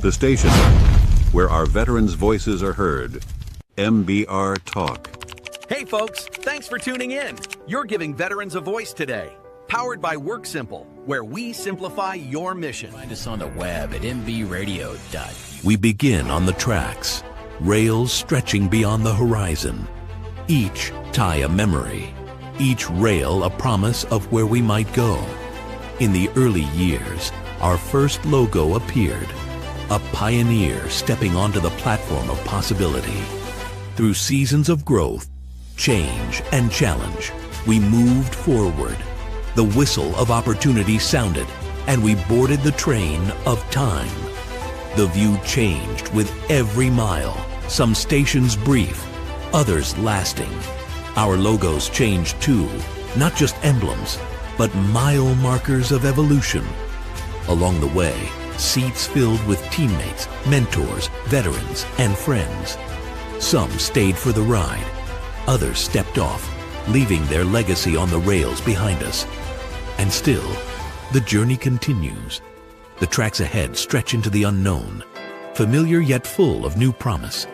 The station where our veterans' voices are heard. MBR Talk. Hey folks, thanks for tuning in. You're giving veterans a voice today. Powered by WorkSimple, where we simplify your mission. Find us on the web at mbradio.u. We begin on the tracks, rails stretching beyond the horizon. Each tie a memory, each rail a promise of where we might go. In the early years, our first logo appeared, a pioneer stepping onto the platform of possibility. Through seasons of growth, change, and challenge, we moved forward. The whistle of opportunity sounded, and we boarded the train of time. The view changed with every mile, some stations brief, others lasting. Our logos changed too, not just emblems, but mile markers of evolution. Along the way, seats filled with teammates, mentors, veterans, and friends. Some stayed for the ride, others stepped off, leaving their legacy on the rails behind us. And still, the journey continues. The tracks ahead stretch into the unknown, familiar yet full of new promise.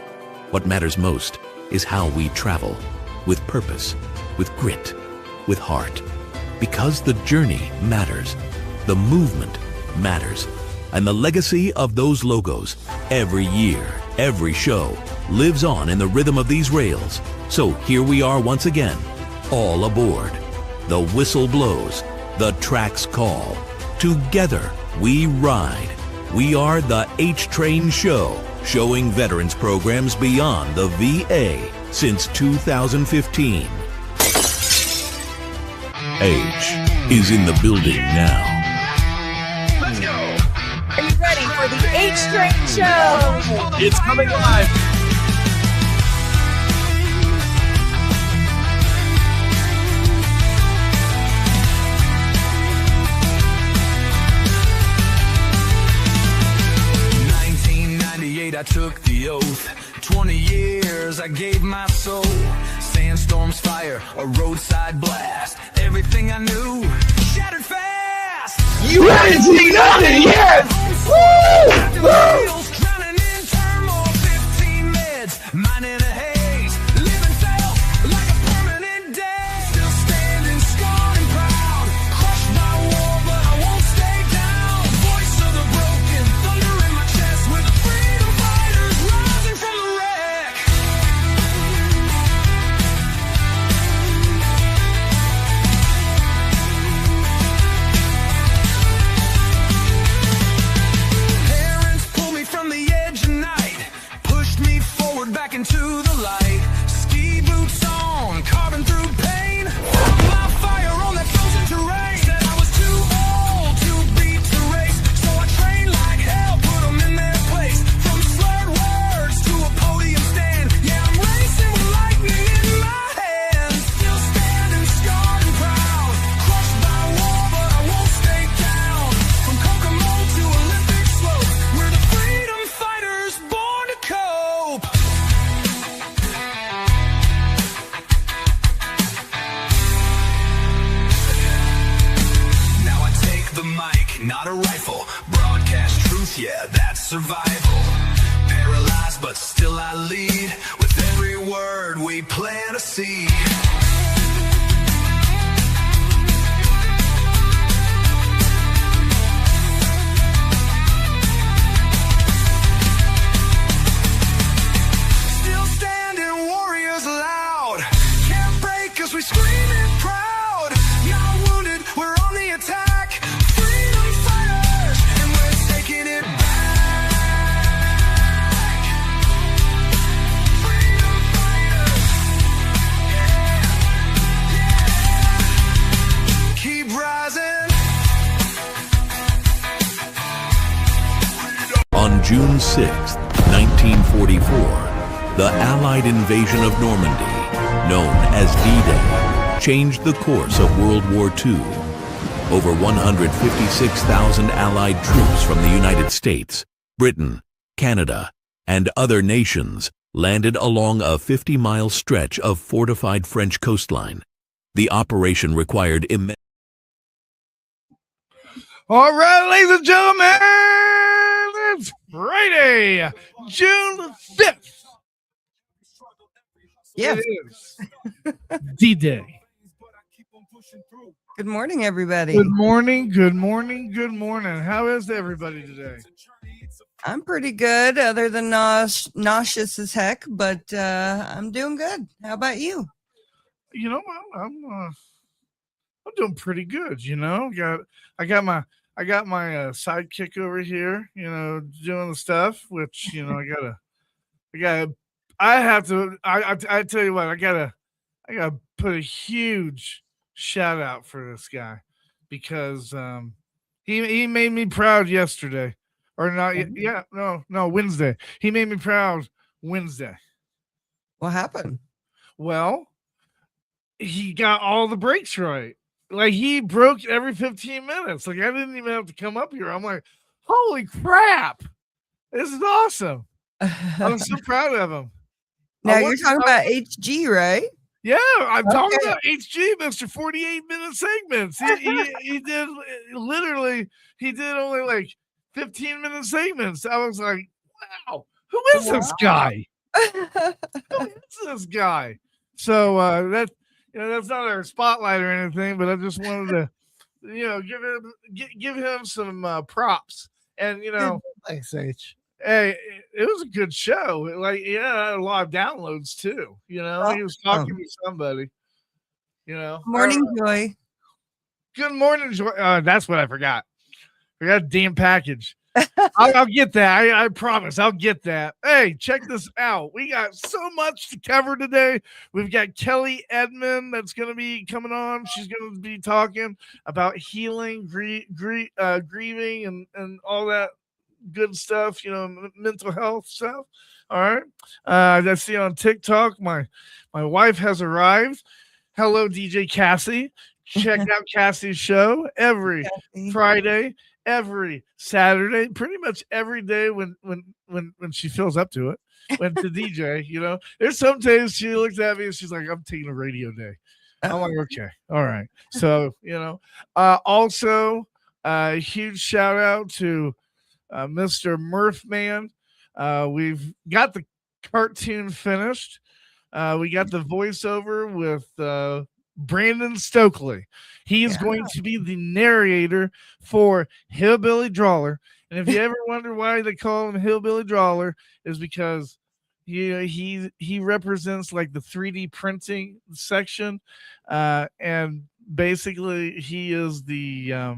What matters most is how we travel, with purpose, with grit, with heart. Because the journey matters, the movement matters, and the legacy of those logos, every year, every show, lives on in the rhythm of these rails. So here we are once again, all aboard. The whistle blows, the tracks call. Together we ride. We are the H-Train Show, showing veterans programs beyond the VA since 2015. H is in the building now. Let's go! Are you ready for the H-Train Show? It's coming live. I took the oath. 20 years I gave my soul. Sandstorms, fire, a roadside blast. Everything I knew shattered fast. You haven't seen nothing yet! Woo! Woo! Drowning in turmoil, 15 meds, mine in a haze. Living felt like a permanent dead. Still standing strong and proud. Crushed by war, but I won't stay down. Voice of the broken, thunder in my chest with a freedom fighters rising from the wreck. Parents pulled me from the edge of night, pushed me forward back into the light. Ski boots on, carving through pain. Found my fire on that frozen terrain. Said I was too old to beat the race, so I trained like hell, put them in their place. From slurred words to a podium stand, yeah, I'm racing with lightning in my hands. Still standing scarred and proud. Crushed by war, but I won't stay down. From Kokomo to Olympic slopes, we're the freedom fighters born to cope. Now I take the mic, not a rifle. Broadcast truth, yeah, that's survival. Paralyzed, but still I lead. With every word we plant a seed. Still standing, warriors loud. Can't break us, we screaming proud. Not wounded, we're on the attack. Freedom fighters, and we're taking it back. Freedom fighters, yeah, yeah. Keep rising. On June 6, 1944, the Allied invasion of Normandy, known as D-Day, changed the course of World War II. Over 156,000 Allied troops from the United States, Britain, Canada, and other nations landed along a 50-mile stretch of fortified French coastline. The operation required immense... All right, ladies and gentlemen, It's Friday, June 5th. Yes. It is D-Day. Good morning, everybody. Good morning, good morning, good morning. How is everybody today? I'm pretty good, other than nauseous as heck, but I'm doing good. How about you? You know what? I'm doing pretty good. You know, I got my sidekick over here. You know, doing the stuff, which I tell you what, I gotta put a huge shout out for this guy because he made me proud yesterday. Or not? Yeah, no, Wednesday. He made me proud Wednesday. What happened? Well, he got all the breaks right. Like he broke every 15 minutes. Like I didn't even have to come up here. I'm like, holy crap. This is awesome. I'm so proud of him. Now you're talking about HG, right? Yeah, I'm talking about HG, Mr. 48-minute segments. He did only like 15-minute segments. I was like, wow, who is this guy? Who is this guy? So that's not our spotlight or anything, but I just wanted to give him some props. And thanks, H. Hey, it was a good show. Like, had a lot of downloads too. He was talking to somebody. Morning, Joy. Good morning, Joy. That's what I forgot. Forgot a damn package. I'll get that. I promise. I'll get that. Hey, check this out. We got so much to cover today. We've got Kelly Edmond that's going to be coming on. She's going to be talking about healing, grieving, and all that good stuff. Mental health stuff. All right. I see on TikTok. My wife has arrived. Hello, DJ Cassie. Check out Cassie's show every Friday. Every Saturday, pretty much every day when she feels up to it, when to DJ, there's some days she looks at me and she's like, I'm taking a radio day. I'm like, okay, all right. So, also a huge shout out to Mr. Murphman. We've got the cartoon finished. We got the voiceover with Brandon Stokely. He is going to be the narrator for Hillbilly Drawler. And if you ever wonder why they call him Hillbilly Drawler, is because he represents like the 3D printing section. And basically he is the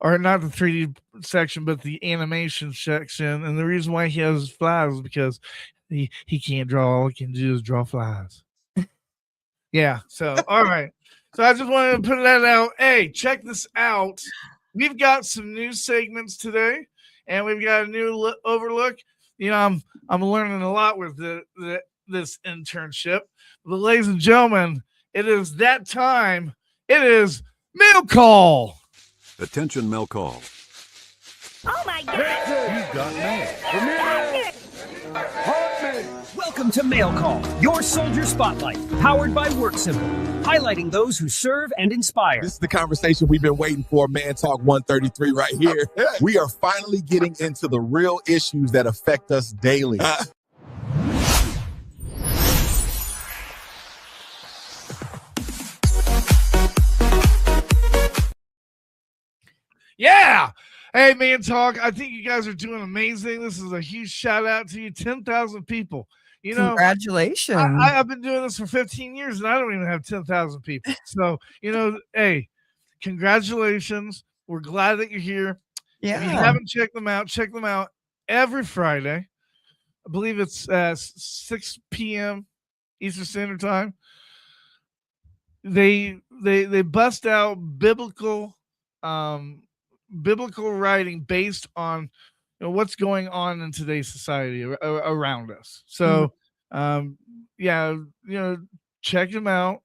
or not the 3D section, but the animation section. And the reason why he has flies is because he can't draw. All he can do is draw flies. Yeah. So, all right. So I just wanted to put that out. Hey, check this out. We've got some new segments today, and we've got a new overlook. I'm learning a lot with this internship. But ladies and gentlemen, it is that time. It is mail call. Attention, mail call. Oh my God! You've got mail. Welcome to Mail Call, your soldier spotlight, powered by WorkSimple, highlighting those who serve and inspire. This is the conversation we've been waiting for, Man Talk 133 right here. We are finally getting into the real issues that affect us daily. Yeah. Hey, Man Talk, I think you guys are doing amazing. This is a huge shout out to you. 10,000 people. Congratulations. I've been doing this for 15 years and I don't even have 10,000 people. So, hey, congratulations. We're glad that you're here. Yeah. If you haven't checked them out every Friday. I believe it's 6 p.m. Eastern Standard Time. They bust out biblical writing based on what's going on in today's society around us. So, check them out.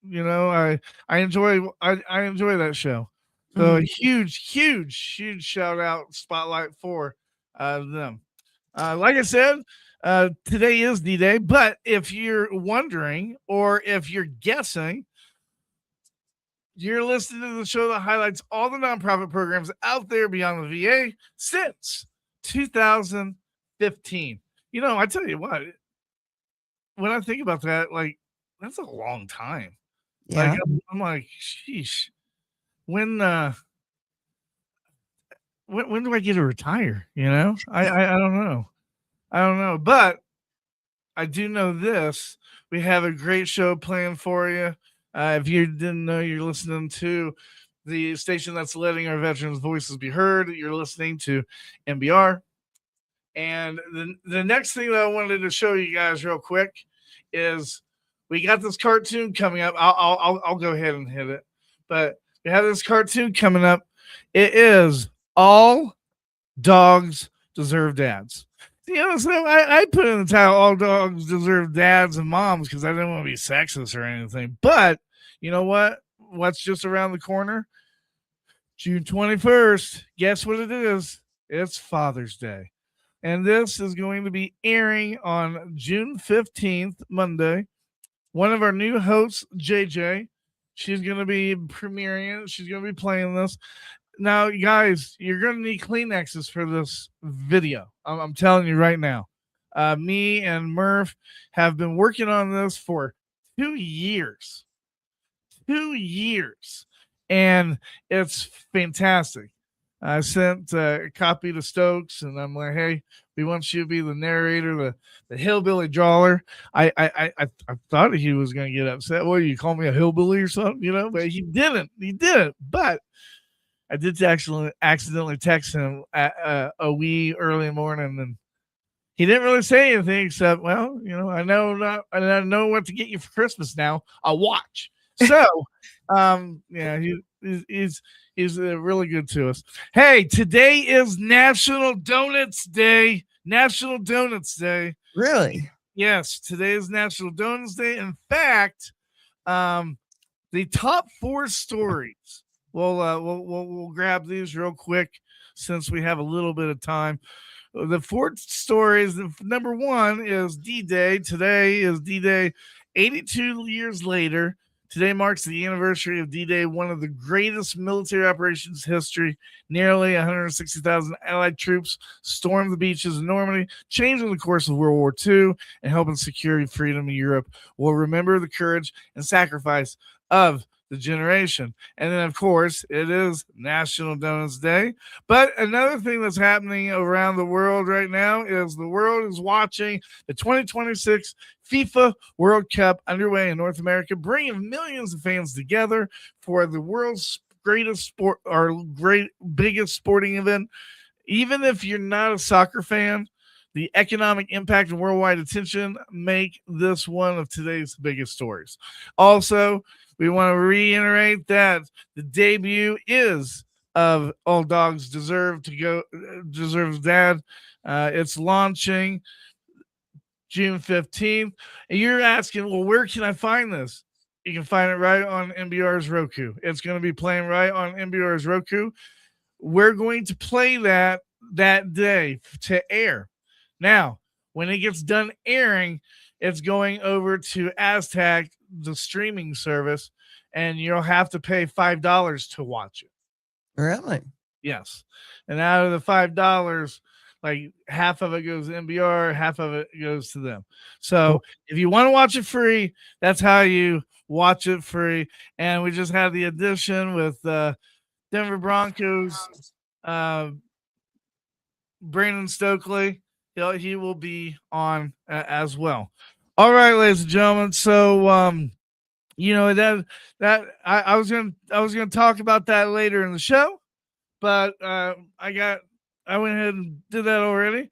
I enjoy that show. So a huge shout out spotlight for them. Like I said, today is D-Day, but if you're wondering or if you're guessing, You're listening to the show that highlights all the nonprofit programs out there beyond the VA since 2015. I tell you what, when I think about that, like, that's a long time. Like, Yeah. I'm like, sheesh. When do I get to retire? I don't know. I don't know, but I do know this. We have a great show planned for you. If you didn't know, you're listening to the station that's letting our veterans' voices be heard. You're listening to MBR. And the next thing that I wanted to show you guys real quick is we got this cartoon coming up. I'll go ahead and hit it. But we have this cartoon coming up. It is All Dogs Deserve Dads. So I put in the title All Dogs Deserve Dads and Moms because I didn't want to be sexist or anything. But you know what? What's just around the corner? June 21st. Guess what it is? It's Father's Day. And this is going to be airing on June 15th, Monday. One of our new hosts, JJ, she's going to be premiering it. She's going to be playing this. Now, guys, you're going to need Kleenexes for this video. I'm telling you right now. Me and Murph have been working on this for 2 years. 2 years. And it's fantastic. I sent a copy to Stokes, and I'm like, hey, we want you to be the narrator, the hillbilly drawler. I thought he was going to get upset. What, you call me a hillbilly or something? But he didn't. He didn't. But I did accidentally text him at a wee early morning, and he didn't really say anything except, well, I know what to get you for Christmas now. A watch. So, yeah, he's really good to us. Hey, today is National Donuts Day. National Donuts Day. Really? Yes, today is National Donuts Day. In fact, the top 4 stories. We'll grab these real quick since we have a little bit of time. The 4 stories. Number 1 is D-Day. Today is D-Day. 82 years later. Today marks the anniversary of D-Day, one of the greatest military operations in history. Nearly 160,000 Allied troops stormed the beaches of Normandy, changing the course of World War II and helping secure freedom in Europe. We'll remember the courage and sacrifice of the generation. And then, of course, it is National Donuts Day. But another thing that's happening around the world right now is the world is watching the 2026 FIFA World Cup underway in North America, bringing millions of fans together for the world's greatest sport, or biggest sporting event. Even if you're not a soccer fan, the economic impact and worldwide attention make this one of today's biggest stories. Also, we want to reiterate that the debut is of All Dogs Deserves Dad. It's launching June 15th. And you're asking, well, where can I find this? You can find it right on MBR's Roku. It's going to be playing right on MBR's Roku. We're going to play that day to air. Now, when it gets done airing, it's going over to Aztec, the streaming service, and you'll have to pay $5 to watch it. Really? Yes. And out of the $5, like half of it goes to MBR, half of it goes to them. So if you want to watch it free, that's how you watch it free. And we just had the addition with Denver Broncos, Brandon Stokely. He will be on as well. All right, ladies and gentlemen. So, that I was gonna talk about that later in the show, but I went ahead and did that already.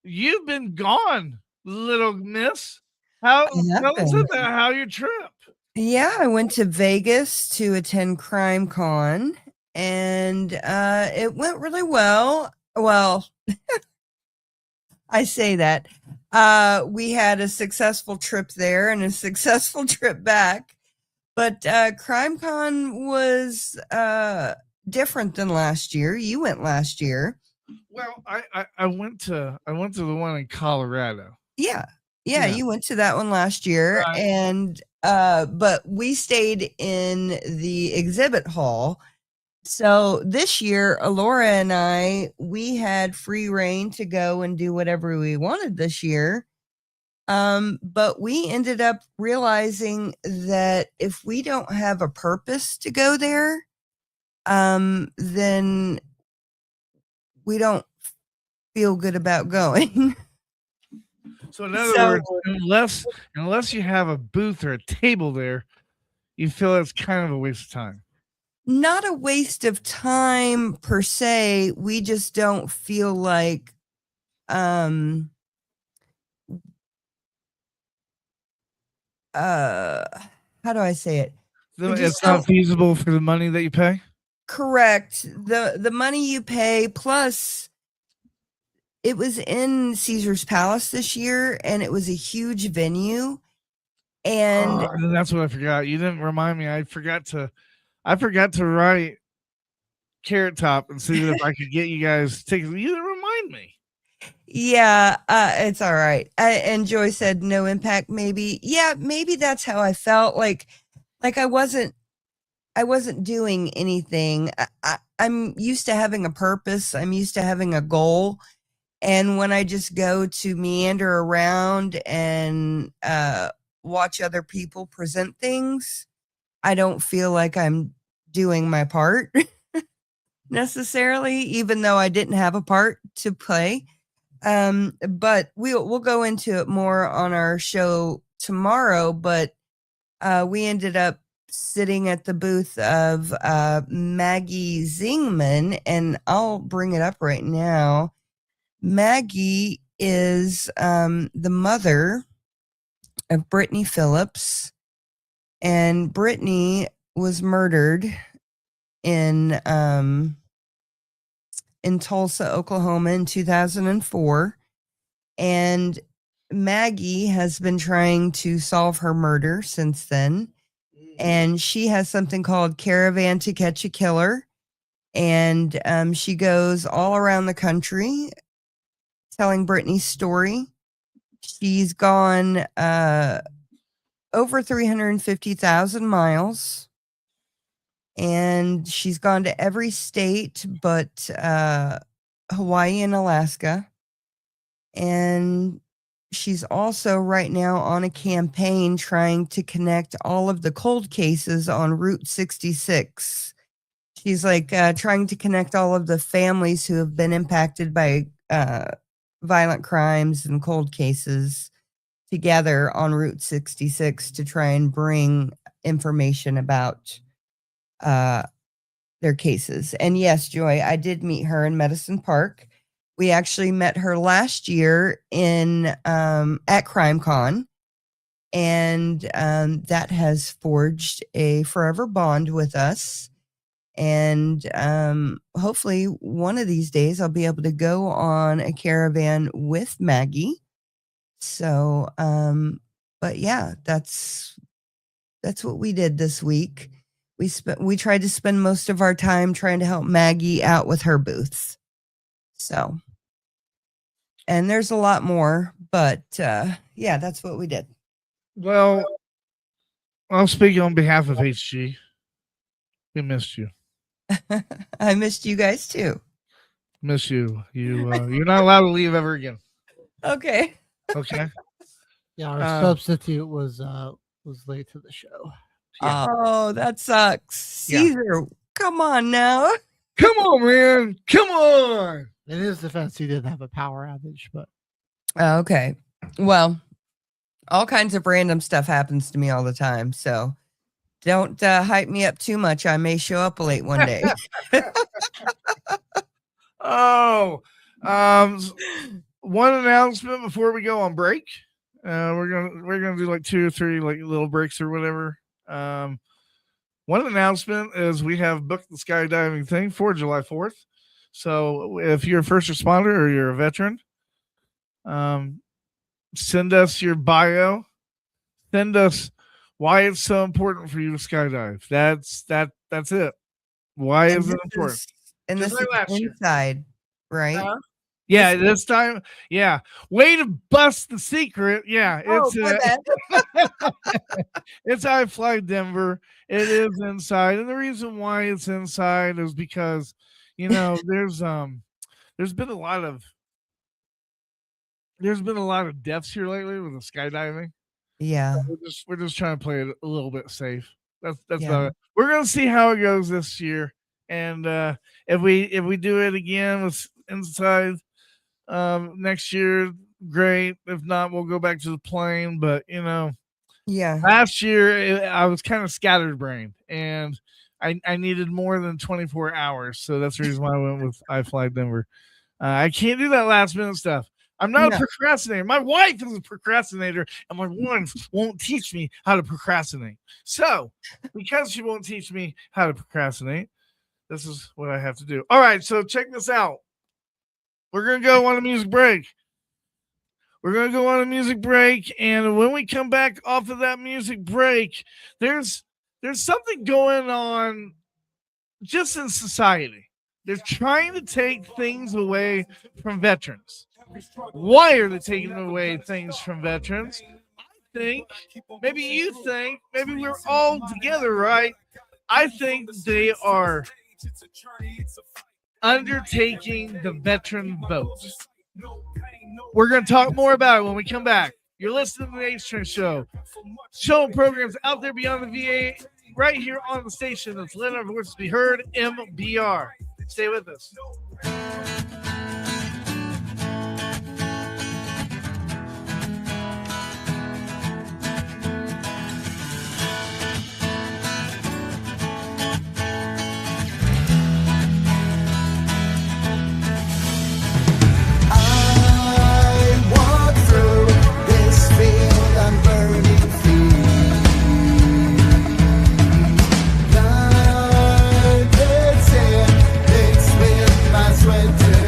You've been gone, little miss. Tell us about how your trip. Yeah, I went to Vegas to attend Crime Con, and it went really well. Well, I say that. We had a successful trip there and a successful trip back, but CrimeCon was different than last year. You went last year. Well, I went to the one in Colorado. Yeah. You went to that one last year, and but we stayed in the exhibit hall. So this year, Alora and we had free reign to go and do whatever we wanted this year. But we ended up realizing that if we don't have a purpose to go there, then we don't feel good about going. So in other words, unless you have a booth or a table there, you feel it's kind of a waste of time. Not a waste of time per se. We just don't feel like how do I say it? It's not feasible for the money that you pay? Correct. The money you pay, plus it was in Caesar's Palace this year, and it was a huge venue. And that's what I forgot. You didn't remind me. I forgot to write Carrot Top and see if I could get you guys tickets. You didn't remind me. Yeah, it's all right. And Joy said no impact. Maybe, yeah, maybe that's how I felt. Like I wasn't doing anything. I'm used to having a purpose. I'm used to having a goal. And when I just go to meander around and watch other people present things, I don't feel like I'm doing my part necessarily, even though I didn't have a part to play. But we'll go into it more on our show tomorrow. But we ended up sitting at the booth of Maggie Zingman, and I'll bring it up right now. Maggie is the mother of Brittany Phillips, and Brittany was murdered in Tulsa, Oklahoma in 2004, and Maggie has been trying to solve her murder since then, and she has something called Caravan to Catch a Killer, and she goes all around the country telling Brittany's story. She's gone over 350,000 miles, and she's gone to every state but Hawaii and Alaska. And she's also right now on a campaign trying to connect all of the cold cases on Route 66. She's like trying to connect all of the families who have been impacted by violent crimes and cold cases together on Route 66 to try and bring information about their cases. And yes, Joy, I did meet her in Medicine Park. We actually met her last year in at CrimeCon, and that has forged a forever bond with us. And hopefully one of these days I'll be able to go on a caravan with Maggie. So, but yeah, that's what we did this week. We tried to spend most of our time trying to help Maggie out with her booths. So, and there's a lot more, but yeah, that's what we did. Well, I'll speak on behalf of HG. We missed you. I missed you guys too. Miss you. You're not allowed to leave ever again. Okay. Okay. Yeah, our substitute was late to the show. Yeah. Oh, that sucks. Caesar, come on now. Come on, man. Come on. In his defense, he did have a power outage, but okay. Well, all kinds of random stuff happens to me all the time, so don't hype me up too much. I may show up late one day. One announcement before we go on break. We're gonna do like 2 or 3 like little breaks or whatever. One announcement is we have booked the skydiving thing for July 4th. So if you're a first responder or you're a veteran, send us your bio. Send us why it's so important for you to skydive. That's it. Why is it important? And this is inside, right? Yeah, this time, yeah. Way to bust the secret. Yeah, it's I Fly Denver. It is inside, and the reason why it's inside is because there's been a lot of deaths here lately with the skydiving. Yeah. We're just trying to play it a little bit safe. That's Yeah. about it. We're gonna see how it goes this year, and if we do it again with inside next year, great. If not, we'll go back to the plane. But Yeah. last year I was kind of scatterbrained, and I needed more than 24 hours, so that's the reason why I went with I Fly Denver. I can't do that last minute stuff. I'm not a procrastinator. My wife is a procrastinator, and my wife won't teach me how to procrastinate. So, because she won't teach me how to procrastinate, this is what I have to do. All right, so check this out. We're going to go on a music break. And when we come back off of that music break, there's something going on just in society. They're trying to take things away from veterans. Why are they taking away things from veterans? I think, maybe you think, maybe we're all together, right? I think they are undertaking the veteran vote. We're going to talk more about it when we come back. You're listening to the H-Train Show. Show programs out there beyond the VA, right here on the station that's letting our voices be heard, MBR. Stay with us. Sweat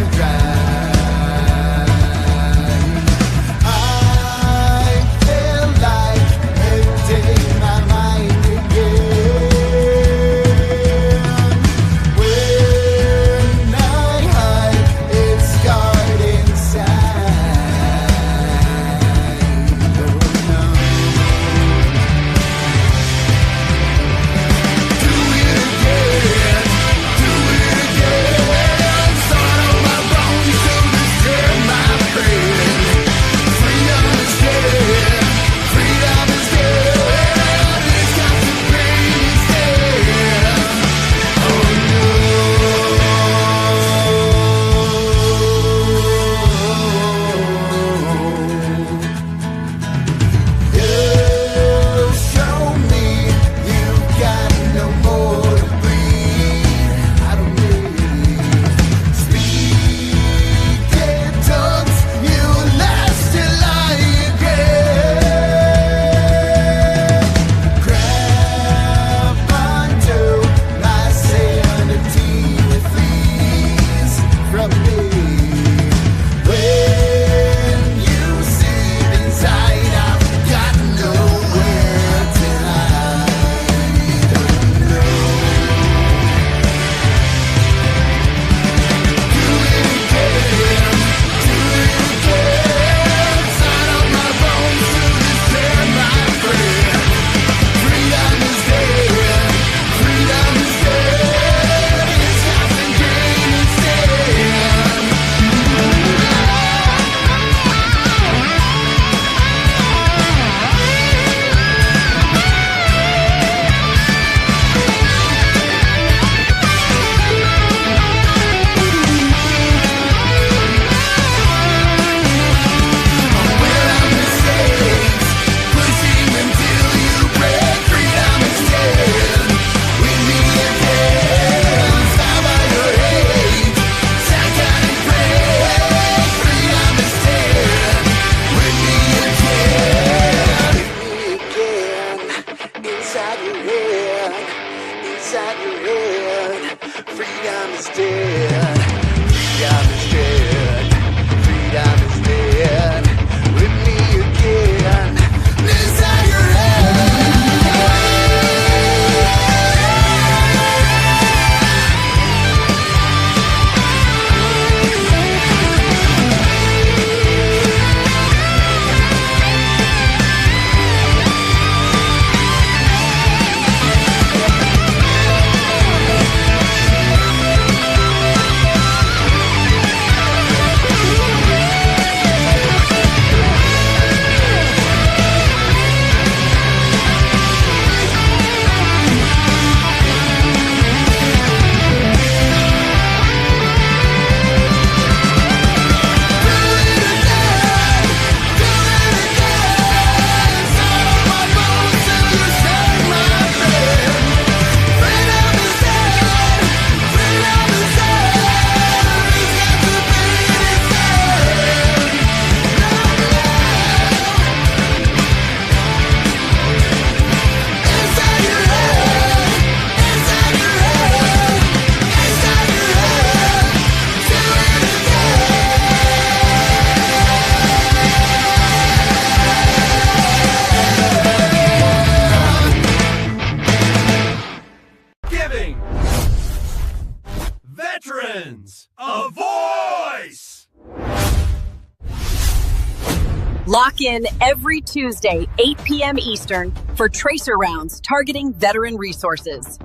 Lock in every Tuesday, 8 p.m. Eastern, for Tracer Rounds targeting veteran resources.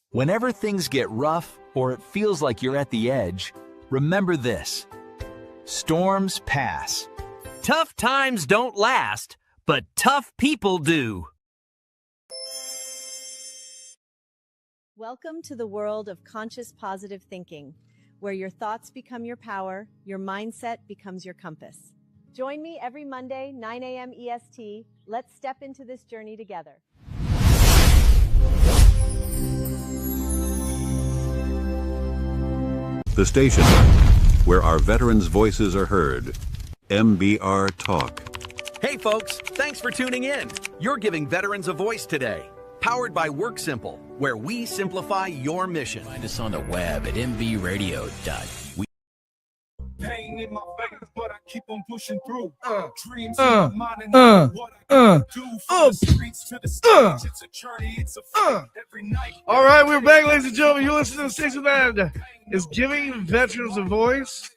Whenever things get rough or it feels like you're at the edge, remember this: storms pass. Tough times don't last, but tough people do. Welcome to the world of conscious positive thinking, where your thoughts become your power, your mindset becomes your compass. Join me every Monday, 9 a.m. EST. Let's step into this journey together. The station where our veterans' voices are heard. MBR Talk. Hey folks, thanks for tuning in. You're giving veterans a voice today. Powered by Work Simple, where we simplify your mission. Find us on the web at mbradio.we. Pain in my face, but I keep on pushing through. Dreams in my mind and what I do from the streets to the stage. It's a journey, it's a fight every night. All right, we're back, ladies and gentlemen. You're listening to the station that is giving veterans a voice,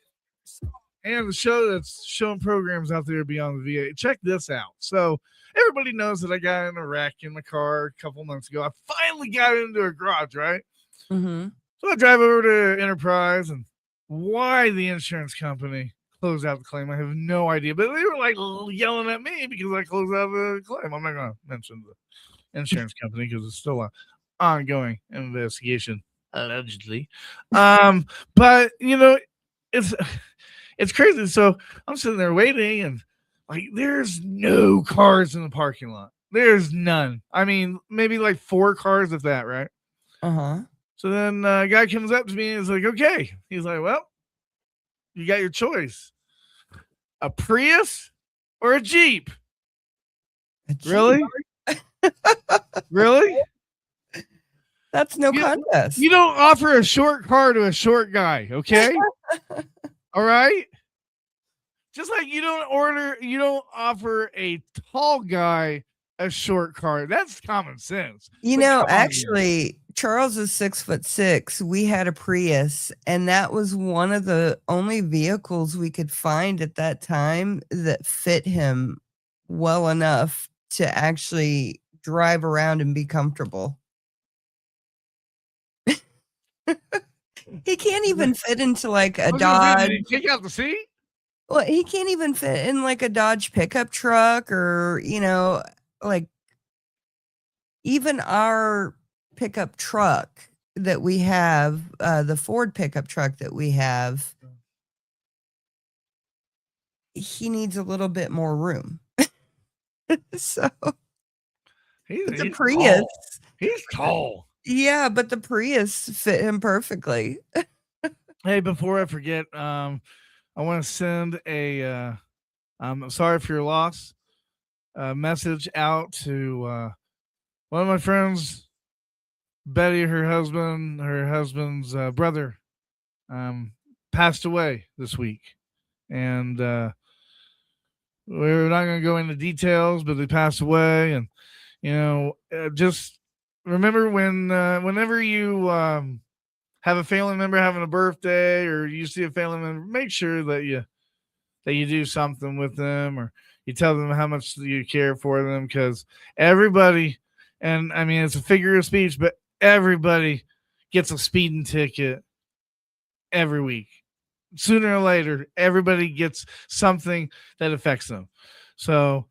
and the show that's showing programs out there beyond the VA. Check this out. So everybody knows that I got in a wreck in my car a couple months ago. I finally got into a garage, right? Mm-hmm. So I drive over to Enterprise, and why the insurance company closed out the claim, I have no idea. But they were like yelling at me because I closed out the claim. I'm not going to mention the insurance company because it's still an ongoing investigation, allegedly. But you know, it's crazy. So I'm sitting there waiting, and like, there's no cars in the parking lot. There's none. I mean, maybe like 4 cars, if that, right? Uh-huh. So then a guy comes up to me and is like, okay. He's like, well, you got your choice. A Prius or a Jeep? Really? Really? That's no contest. You don't offer a short car to a short guy, okay? All right? Just like you don't offer a tall guy a short car. That's common sense. You know, actually, Charles is 6'6". We had a Prius, and that was one of the only vehicles we could find at that time that fit him well enough to actually drive around and be comfortable. He can't even fit into like a Dodge. Did he take out the seat? Well, he can't even fit in like a Dodge pickup truck, or, you know, like even our pickup truck that we have, the Ford pickup truck that we have, he needs a little bit more room. So he's the Prius. Tall. He's tall. Yeah, but the Prius fit him perfectly. Hey, before I forget, I want to send a I'm sorry for your loss message out to one of my friends, Betty. Her husband's brother passed away this week, and we're not going to go into details, but they passed away. And you know, just remember whenever you have a family member having a birthday, or you see a family member, make sure that you do something with them, or you tell them how much you care for them, because everybody, and I mean, it's a figure of speech, but everybody gets a speeding ticket every week. Sooner or later, everybody gets something that affects them. So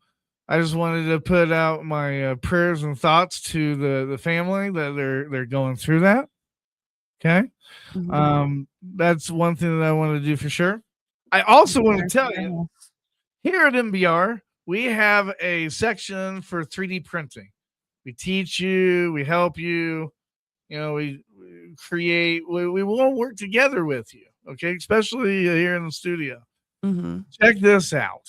I just wanted to put out my prayers and thoughts to the family that they're going through that. Okay. Mm-hmm. That's one thing that I want to do for sure. I also want to tell you, here at MBR, we have a section for 3D printing. We teach you, we help you, you know, we create, we will work together with you. Okay. Especially here in the studio. Mm-hmm. Check this out.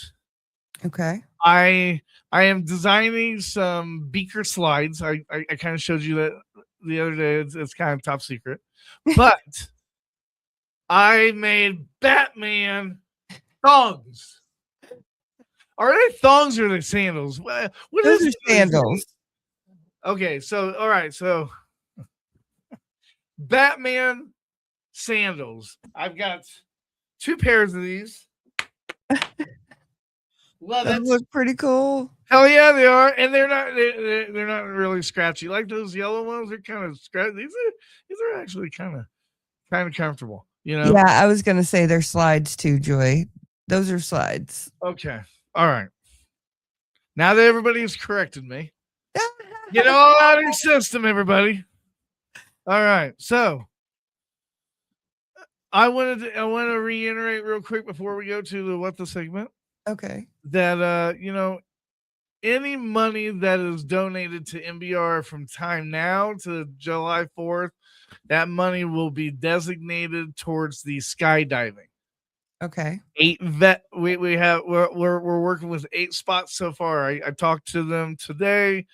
Okay. I am designing some beaker slides. I kind of showed you that the other day. It's kind of top secret, but I made Batman thongs. Are they thongs or are they sandals? What Those is are sandals? Okay, so all right, so Batman sandals. I've got 2 pairs of these. Love Those it. look pretty cool. Hell yeah, they are, and they're not really scratchy like those yellow ones. They're kind of scratchy. These are actually kind of comfortable. You know. Yeah, I was gonna say they're slides too, Joy. Those are slides. Okay. All right. Now that everybody's corrected me, get all out of your system, everybody. All right. So I want to reiterate real quick before we go to the what the segment. Okay. That any money that is donated to MBR from time now to July 4th, that money will be designated towards the skydiving. Okay. We're working with 8 spots so far. I talked to them today.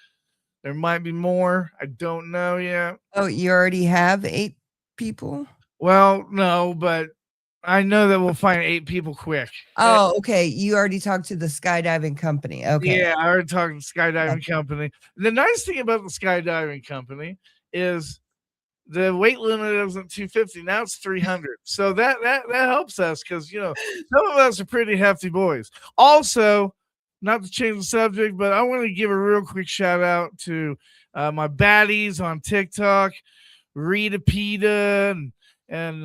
There might be more. I don't know yet. Oh, you already have 8 people? Well, no, but I know that we'll find 8 people quick. Oh, okay. You already talked to the skydiving company. Okay. Yeah, I already talked to the skydiving company. The nice thing about the skydiving company is the weight limit isn't 250. Now it's 300. So that helps us because, some of us are pretty hefty boys. Also, not to change the subject, but I want to give a real quick shout out to my baddies on TikTok, Rita Peta and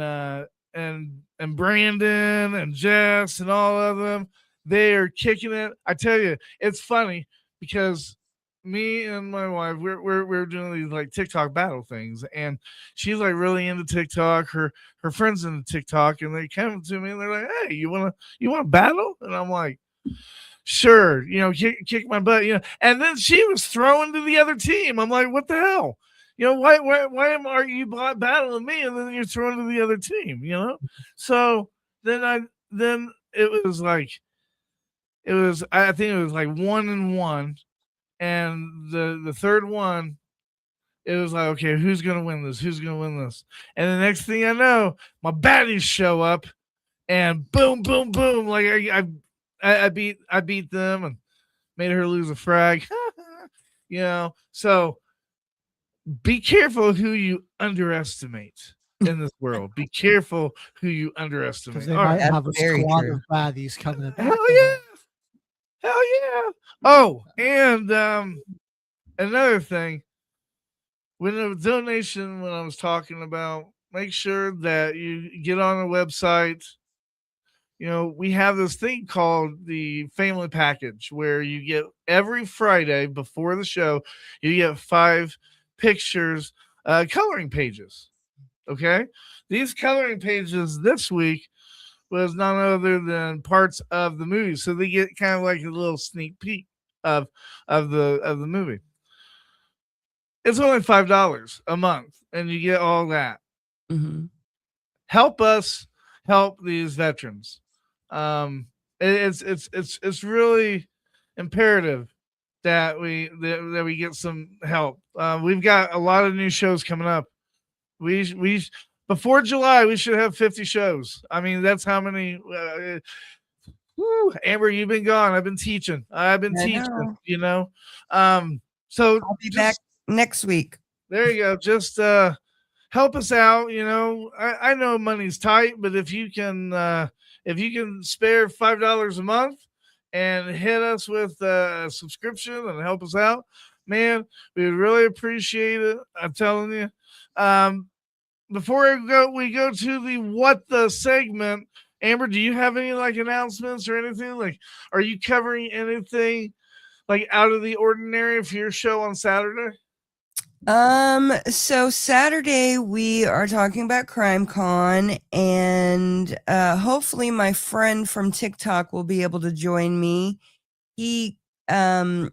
Brandon and Jess and all of them. They are kicking it. I tell you, it's funny because me and my wife, we're doing these like TikTok battle things, and she's like really into TikTok. Her friends into TikTok, and they come to me and they're like, "Hey, you wanna battle?" And I'm like, "Sure, kick my butt, And then she was throwing to the other team. I'm like, "What the hell? Why are you battling me and then you're throwing to the other team?" So then it was like I think it was like 1-1. And the third one, it was like, okay, who's gonna win this? Who's gonna win this? And the next thing I know, my baddies show up, and boom, boom, boom! Like I beat them and made her lose a frag. So be careful who you underestimate in this world. Be careful who you underestimate. Because they might have a squad of baddies coming in. Hell yeah! Hell yeah! Oh, and another thing, when I was talking about, make sure that you get on the website. We have this thing called the family package where you get every Friday before the show, you get 5 pictures, coloring pages. Okay. These coloring pages this week was none other than parts of the movie. So they get kind of like a little sneak peek of the movie. It's only $5 a month, and you get all that. Mm-hmm. Help us help these veterans. It's really imperative that we get some help. We've got a lot of new shows coming up. We before July we should have 50 shows. I mean, that's how many. Amber, you've been gone. I've been teaching. So I'll be back next week. There you go. Just help us out. I know money's tight, but if you can spare $5 a month and hit us with a subscription and help us out, man, we would really appreciate it. I'm telling you. Before we go to the what the segment, Amber, do you have any like announcements or anything? Like, are you covering anything like out of the ordinary for your show on Saturday? So Saturday we are talking about Crime Con, and hopefully my friend from TikTok will be able to join me. He's trying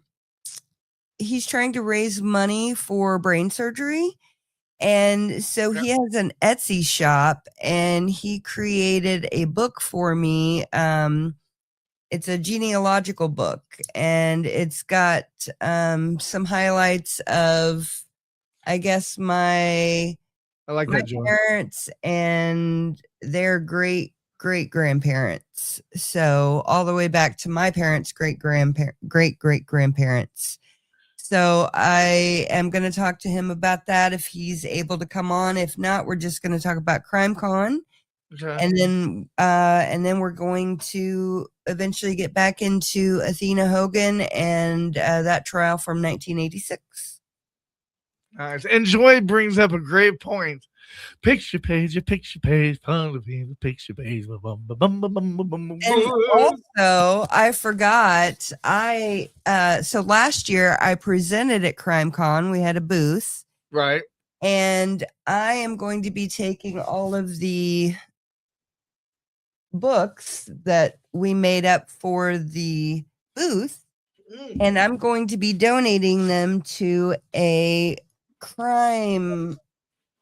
to raise money for brain surgery. And so he has an Etsy shop, and he created a book for me. It's a genealogical book, and it's got some highlights of, I guess, my parents and their great grandparents. So all the way back to my parents' great great grandparents. So I am going to talk to him about that if he's able to come on. If not, we're just going to talk about Crime Con. Okay. And then we're going to eventually get back into Athena Hogan and that trial from 1986. Nice. And Joy brings up a great point. Picture page, fun of the picture page. And also, I forgot, so last year I presented at CrimeCon. We had a booth. Right. And I am going to be taking all of the books that we made up for the booth, and I'm going to be donating them to a crime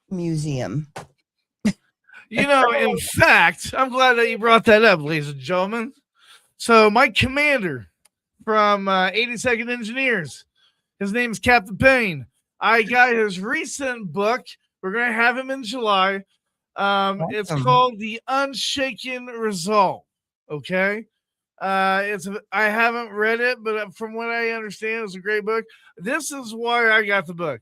museum. In fact, I'm glad that you brought that up, ladies and gentlemen. So my commander from 82nd Engineers, his name is Captain Payne. I got his recent book. We're going to have him in July. It's called The Unshaken Resolve. Okay. I haven't read it, but from what I understand, it's a great book. This is why I got the book.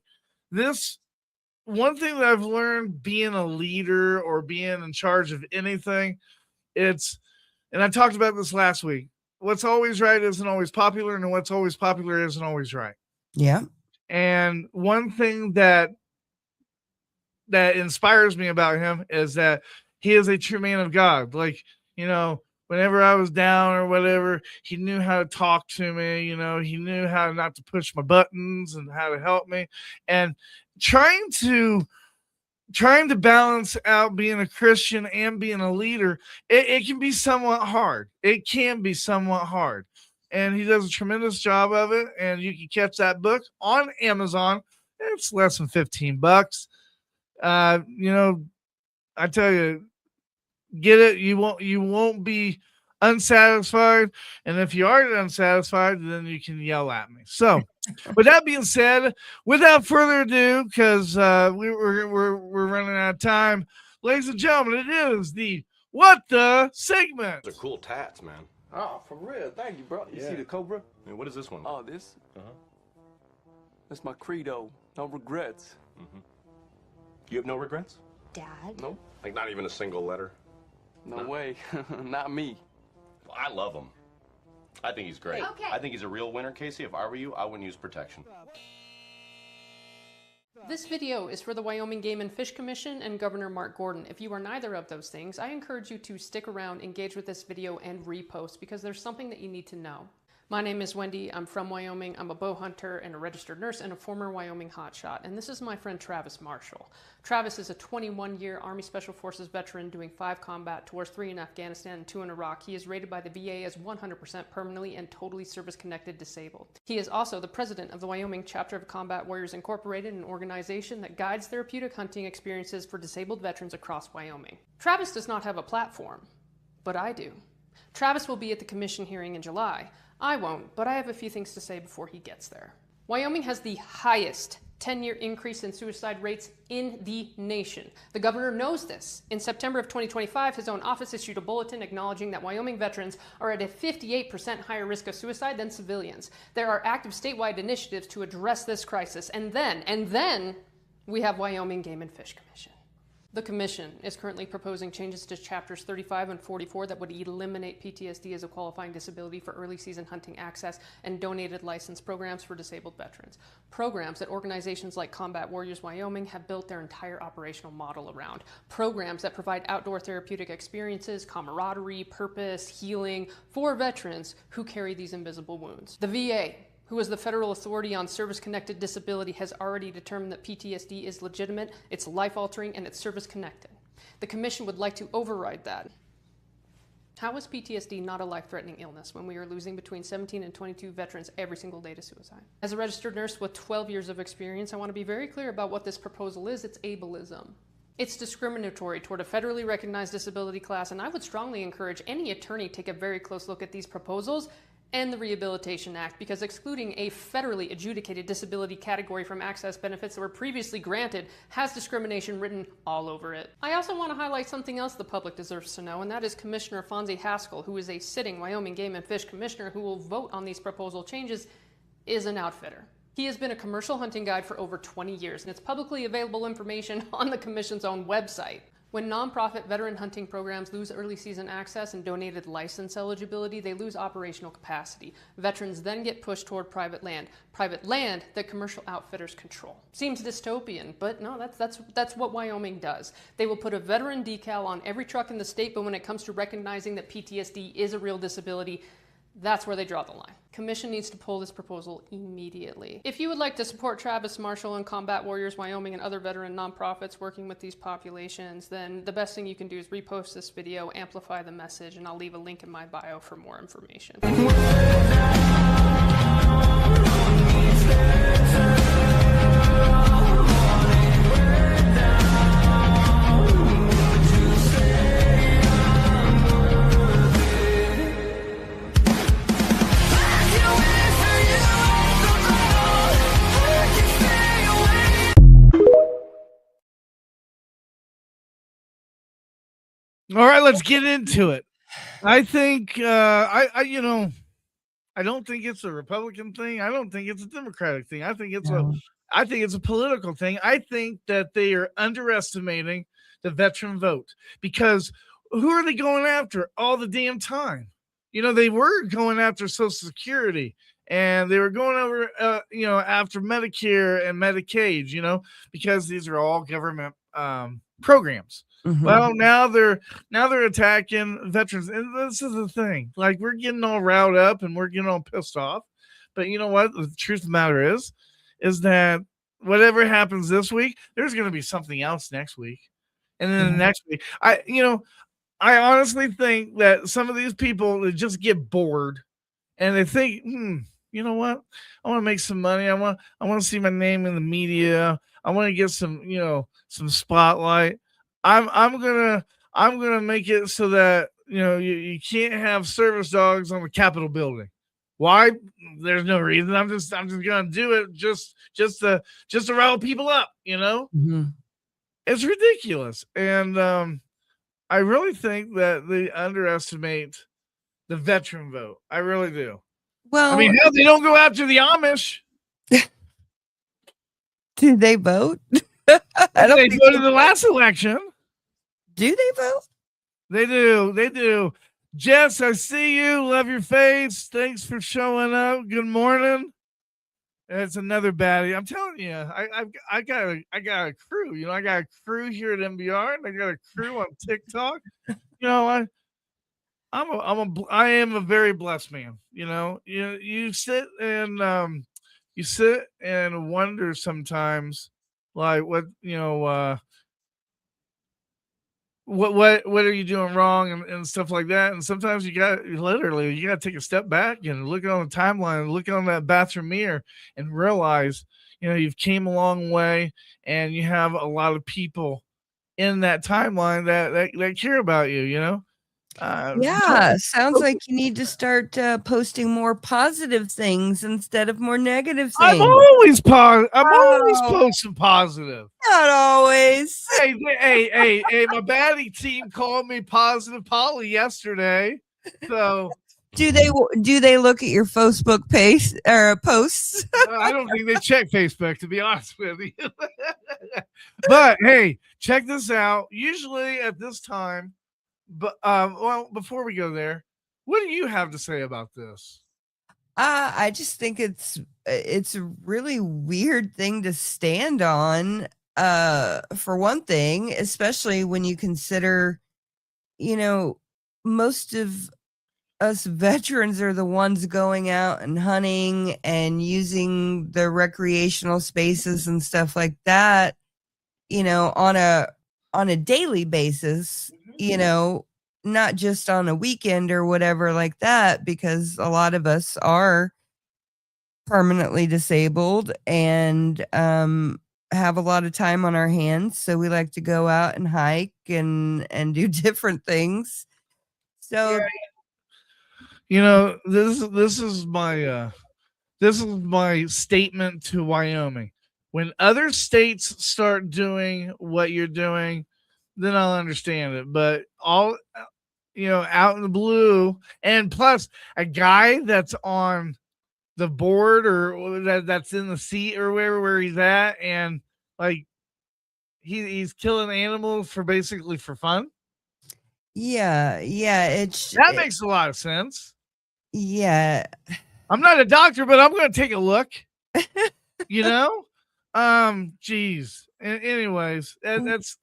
One thing that I've learned being a leader or being in charge of anything, and I talked about this last week. What's always right isn't always popular, and what's always popular isn't always right. Yeah. And one thing that inspires me about him is that he is a true man of God. Like, whenever I was down or whatever, he knew how to talk to me. He knew how not to push my buttons and how to help me. And trying to balance out being a Christian and being a leader, it can be somewhat hard. And he does a tremendous job of it. And you can catch that book on Amazon. It's less than $15. I tell you, get it. You won't be unsatisfied. And if you are unsatisfied, then you can yell at me. So with that being said, without further ado, because we're running out of time, ladies and gentlemen, it is the What the segment. Those are cool tats, man. Oh, for real. Thank you, bro. You see the Cobra? And what is this one? Oh, this? Uh-huh. That's my credo. No regrets. Mm-hmm. You have no regrets? Dad? No? Like not even a single letter? No way. Not me. Well, I love him. I think he's great. Okay. I think he's a real winner, Casey. If I were you, I wouldn't use protection. This video is for the Wyoming Game and Fish Commission and Governor Mark Gordon. If you are neither of those things, I encourage you to stick around, engage with this video, and repost because there's something that you need to know. My name is Wendy. I'm from Wyoming. I'm a bow hunter and a registered nurse and a former Wyoming hotshot. And this is my friend Travis Marshall. Travis is a 21-year Army Special Forces veteran doing 5 combat tours, 3 in Afghanistan and 2 in Iraq. He is rated by the VA as 100% permanently and totally service-connected disabled. He is also the president of the Wyoming chapter of Combat Warriors Incorporated, an organization that guides therapeutic hunting experiences for disabled veterans across Wyoming. Travis does not have a platform, but I do. Travis will be at the commission hearing in July. I won't, but I have a few things to say before he gets there. Wyoming has the highest 10-year increase in suicide rates in the nation. The governor knows this. In September of 2025, his own office issued a bulletin acknowledging that Wyoming veterans are at a 58% higher risk of suicide than civilians. There are active statewide initiatives to address this crisis. And then we have Wyoming Game and Fish Commission. The Commission is currently proposing changes to Chapters 35 and 44 that would eliminate PTSD as a qualifying disability for early season hunting access and donated license programs for disabled veterans. Programs that organizations like Combat Warriors Wyoming have built their entire operational model around. Programs that provide outdoor therapeutic experiences, camaraderie, purpose, healing for veterans who carry these invisible wounds. The VA, who is the federal authority on service-connected disability, has already determined that PTSD is legitimate, it's life-altering, and it's service-connected. The Commission would like to override that. How is PTSD not a life-threatening illness when we are losing between 17 and 22 veterans every single day to suicide? As a registered nurse with 12 years of experience, I want to be very clear about what this proposal is. It's ableism. It's discriminatory toward a federally recognized disability class, and I would strongly encourage any attorney to take a very close look at these proposals and the Rehabilitation Act, because excluding a federally adjudicated disability category from access benefits that were previously granted has discrimination written all over it. I also want to highlight something else the public deserves to know, and that is Commissioner Fonzie Haskell, who is a sitting Wyoming Game and Fish Commissioner who will vote on these proposal changes, is an outfitter. He has been a commercial hunting guide for over 20 years, and it's publicly available information on the Commission's own website. When nonprofit veteran hunting programs lose early season access and donated license eligibility, they lose operational capacity. Veterans then get pushed toward private land that commercial outfitters control. Seems dystopian, but no, that's what Wyoming does. They will put a veteran decal on every truck in the state, but when it comes to recognizing that PTSD is a real disability, that's where they draw the line. Commission needs to pull this proposal immediately. If you would like to support Travis Marshall and Combat Warriors Wyoming and other veteran nonprofits working with these populations, then the best thing you can do is repost this video, amplify the message, and I'll leave a link in my bio for more information. All right, let's get into it. I think I don't think it's a Republican thing. I don't think it's a Democratic thing. I think it's a political thing. I think that they are underestimating the veteran vote, because who are they going after all the damn time? They were going after Social Security, and they were going over after Medicare and Medicaid, because these are all government programs. Mm-hmm. Well, now they're attacking veterans, and this is the thing. Like, we're getting all riled up and we're getting all pissed off, but you know what? The truth of the matter is that whatever happens this week, there's going to be something else next week, and then the next week. I honestly think that some of these people, they just get bored, and they think, you know what? I want to make some money. I want to see my name in the media. I want to get some spotlight. I'm gonna make it so that you can't have service dogs on the Capitol building. Why? There's no reason. I'm just gonna do it just to rile people up. Mm-hmm. It's ridiculous, and I really think that they underestimate the veteran vote. I really do. Well, I mean, hell, they don't go after the Amish. Do they vote? They voted the last election. Do they vote? They do. Jess, I see you. Love your face. Thanks for showing up. Good morning. It's another baddie. I'm telling you, I got a crew. I got a crew here at MBR, and I got a crew on TikTok. I am a very blessed man. You sit and wonder sometimes, like, what are you doing wrong and stuff like that. And sometimes you got to take a step back and look on the timeline, look on that bathroom mirror, and realize you've came a long way, and you have a lot of people in that timeline that care about you. Sounds like you need to start posting more positive things instead of more negative things. I'm always posting positive. Not always. Hey, my baddie team called me Positive Polly yesterday. So do they look at your Facebook page or posts? I don't think they check Facebook, to be honest with you. But hey, check this out. Usually at this time. But before we go there, what do you have to say about this? I just think it's a really weird thing to stand on. For one thing, especially when you consider, most of us veterans are the ones going out and hunting and using the recreational spaces and stuff like that, on a daily basis. Not just on a weekend or whatever like that, because a lot of us are permanently disabled and have a lot of time on our hands. So we like to go out and hike and do different things. So, this is my statement to Wyoming. When other states start doing what you're doing, then I'll understand it. But all, out in the blue, and plus a guy that's on the board or that's in the seat or where he's at, and like he's killing animals for basically for fun. Yeah, That makes a lot of sense. Yeah. I'm not a doctor, but I'm going to take a look. You know, geez. Anyways, that's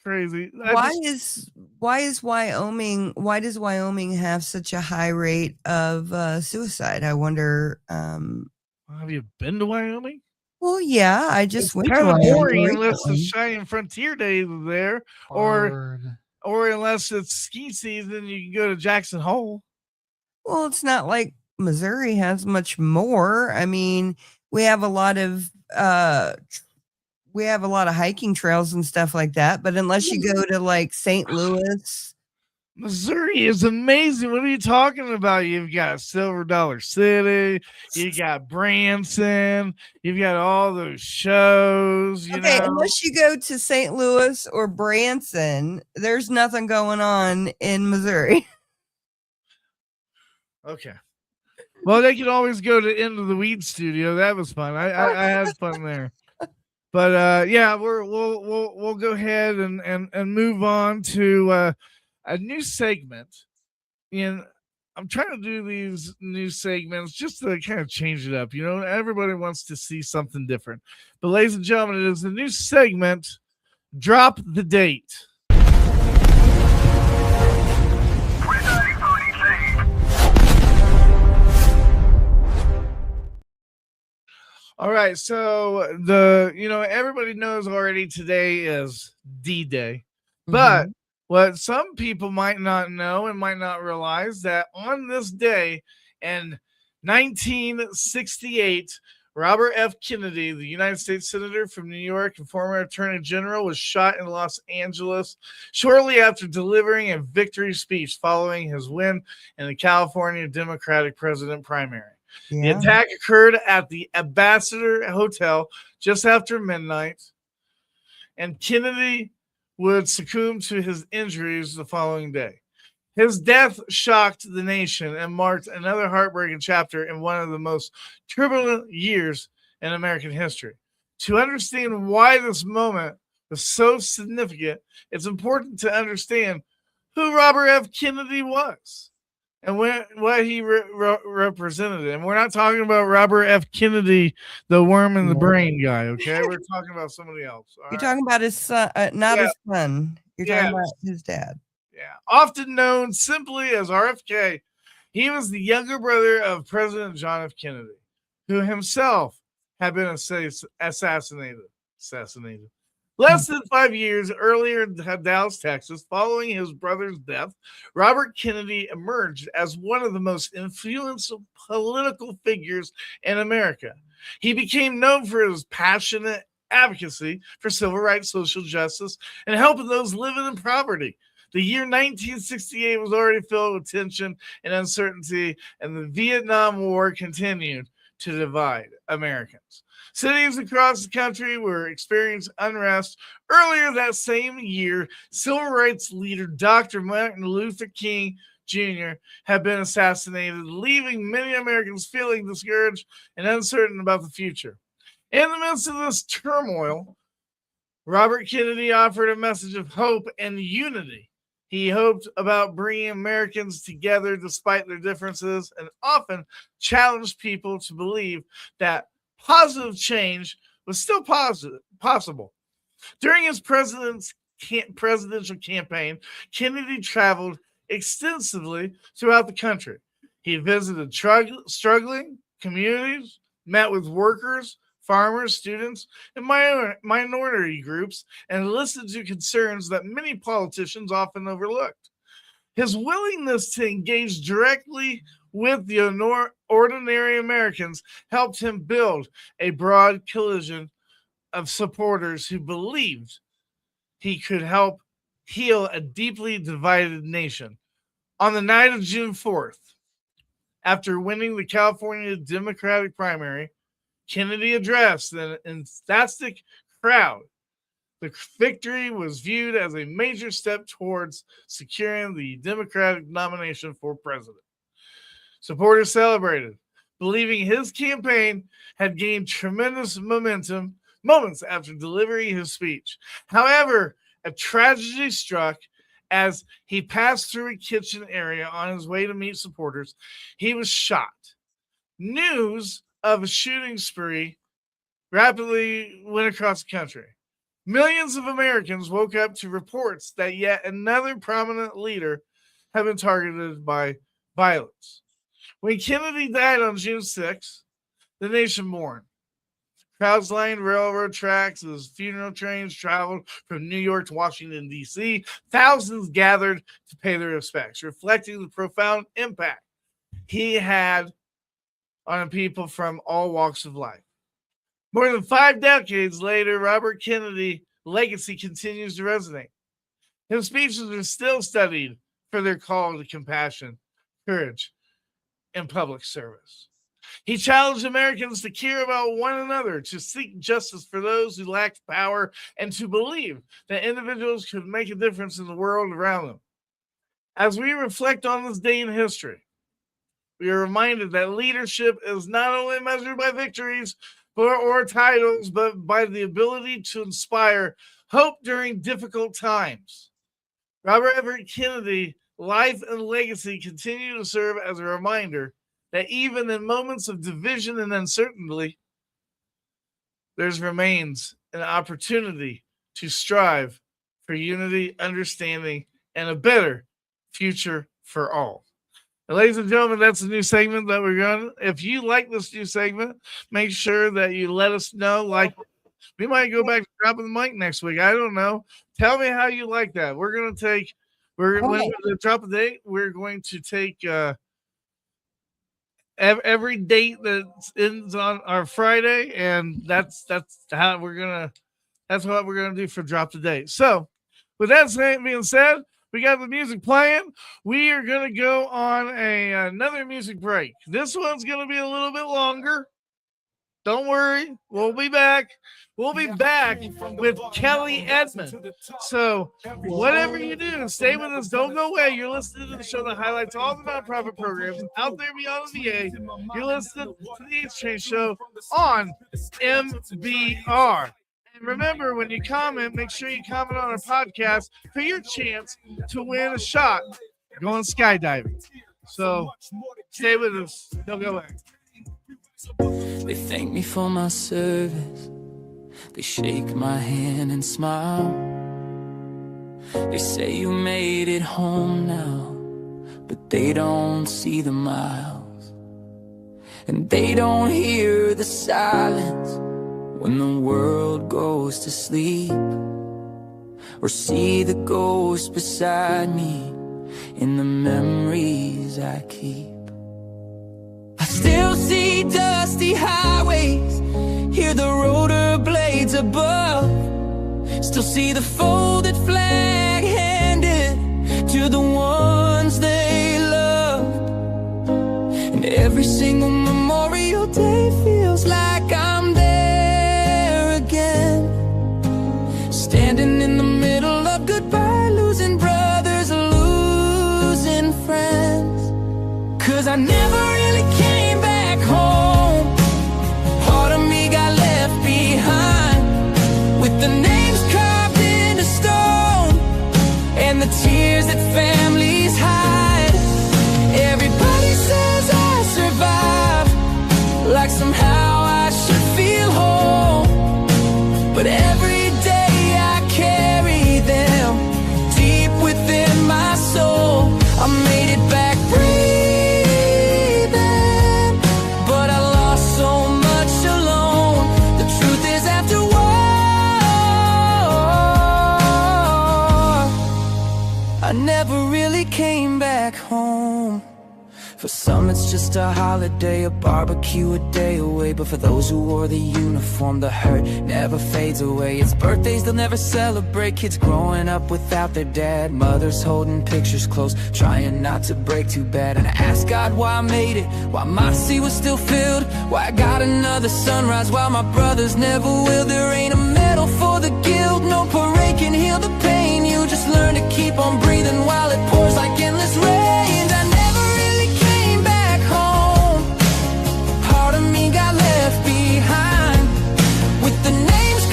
crazy. Why does Wyoming have such a high rate of suicide? I wonder. Have you been to Wyoming? Well, yeah, I just went to kind of Wyoming boring unless the recently. Shining Frontier Days are there, or unless it's ski season, you can go to Jackson Hole. Well, it's not like Missouri has much more. I mean, we have a lot of hiking trails and stuff like that, but unless you go to like St. Louis, Missouri is amazing. What are you talking about? You've got Silver Dollar City, you got Branson, you've got all those shows. You know? Unless you go to St. Louis or Branson, there's nothing going on in Missouri. Okay. Well, they could always go to Into the Weed Studio. That was fun. I had fun there. But yeah, we'll go ahead and move on to a new segment. And I'm trying to do these new segments just to kind of change it up. You know, everybody wants to see something different. But ladies and gentlemen, it is the new segment, Drop the Date. All right, so everybody knows already today is D-Day. But what some people might not know and might not realize that on this day in 1968, Robert F. Kennedy, the United States Senator from New York and former Attorney General, was shot in Los Angeles shortly after delivering a victory speech following his win in the California Democratic president primary. The attack occurred at the Ambassador Hotel just after midnight, and Kennedy would succumb to his injuries the following day. His death shocked the nation and marked another heartbreaking chapter in one of the most turbulent years in American history. To understand why this moment was so significant, it's important to understand who Robert F. Kennedy was and what he represented. And we're not talking about Robert F. Kennedy, the worm in the brain guy, okay? We're talking about somebody else. You're talking about his son, not his son. You're talking about his dad. Yeah. Often known simply as RFK, he was the younger brother of President John F. Kennedy, who himself had been assassinated. Less than 5 years earlier in Dallas, Texas, following his brother's death, Robert Kennedy emerged as one of the most influential political figures in America. He became known for his passionate advocacy for civil rights, social justice, and helping those living in poverty. The year 1968 was already filled with tension and uncertainty, and the Vietnam War continued to divide Americans. Cities across the country were experiencing unrest. Earlier that same year, civil rights leader Dr. Martin Luther King Jr. had been assassinated, leaving many Americans feeling discouraged and uncertain about the future. In the midst of this turmoil, Robert Kennedy offered a message of hope and unity. He hoped about bringing Americans together despite their differences and often challenged people to believe that positive change was still possible. During his presidential campaign, Kennedy traveled extensively throughout the country. He visited struggling communities, met with workers, farmers, students, and minority groups, and listened to concerns that many politicians often overlooked. His willingness to engage directly with the ordinary Americans helped him build a broad coalition of supporters who believed he could help heal a deeply divided nation. On the night of June 4th, after winning the California Democratic primary, Kennedy addressed an enthusiastic crowd. The victory was viewed as a major step towards securing the Democratic nomination for president. Supporters celebrated, believing his campaign had gained tremendous momentum, moments after delivering his speech. However, a tragedy struck as he passed through a kitchen area on his way to meet supporters. He was shot. News of a shooting spree rapidly went across the country. Millions of Americans woke up to reports that yet another prominent leader had been targeted by violence. When Kennedy died on June 6th, the nation mourned. Crowds lined railroad tracks as funeral trains traveled from New York to Washington, D.C. Thousands gathered to pay their respects, reflecting the profound impact he had on people from all walks of life. More than 5 decades later, Robert Kennedy's legacy continues to resonate. His speeches are still studied for their call to compassion, courage, and public service. He challenged Americans to care about one another, to seek justice for those who lacked power, and to believe that individuals could make a difference in the world around them. As we reflect on this day in history, we are reminded that leadership is not only measured by victories or titles, but by the ability to inspire hope during difficult times. Robert Everett Kennedy's life and legacy continue to serve as a reminder that even in moments of division and uncertainty, there remains an opportunity to strive for unity, understanding, and a better future for all. And ladies and gentlemen, that's a new segment that we're going. If you like this new segment, make sure that you let us know. Like, we might go back to dropping the mic next week. I don't know. Tell me how you like that. We're going to drop a date. We're going to take every date that ends on our Friday, and that's what we're gonna do for drop the date. So, with that being said, we got the music playing. We are gonna go on another music break. This one's gonna be a little bit longer. Don't worry, we'll be back. We'll be back with Kelly Edmond. So whatever you do, stay with us. Don't go away. You're listening to the show that highlights all the nonprofit programs out there beyond the VA. You're listening to the Exchange Show on MBR. And remember, when you comment, make sure you comment on our podcast for your chance to win a shot going skydiving. So stay with us. Don't go away. They thank me for my service. They shake my hand and smile. They say you made it home now, but they don't see the miles. And they don't hear the silence when the world goes to sleep, or see the ghost beside me in the memories I keep. I still see dusty highways, hear the rotor blades above, still see the folded flag handed to the ones they loved. And every single Memorial Day feels like I'm there again, standing in the middle of goodbye, losing brothers, losing friends. 'Cause I never really came back home. Part of me got left behind, with the names carved into stone and the tears that families hide. Everybody says I survived, like somehow I should feel whole. But every day I carry them deep within my soul. I made it back breathing, but I lost so much alone. The truth is, after war, I never really came back home. For some it's just a holiday, a barbecue a day away. But for those who wore the uniform, the hurt never fades away. It's birthdays they'll never celebrate, kids growing up without their dad, mothers holding pictures close, trying not to break too bad. And I asked God why I made it, why my sea was still filled, why I got another sunrise while my brothers never will. There ain't a medal for the guilt, no parade can heal the pain. You just learn to keep on breathing while it pours like endless rain. I never really came back home. Part of me got left behind, with the names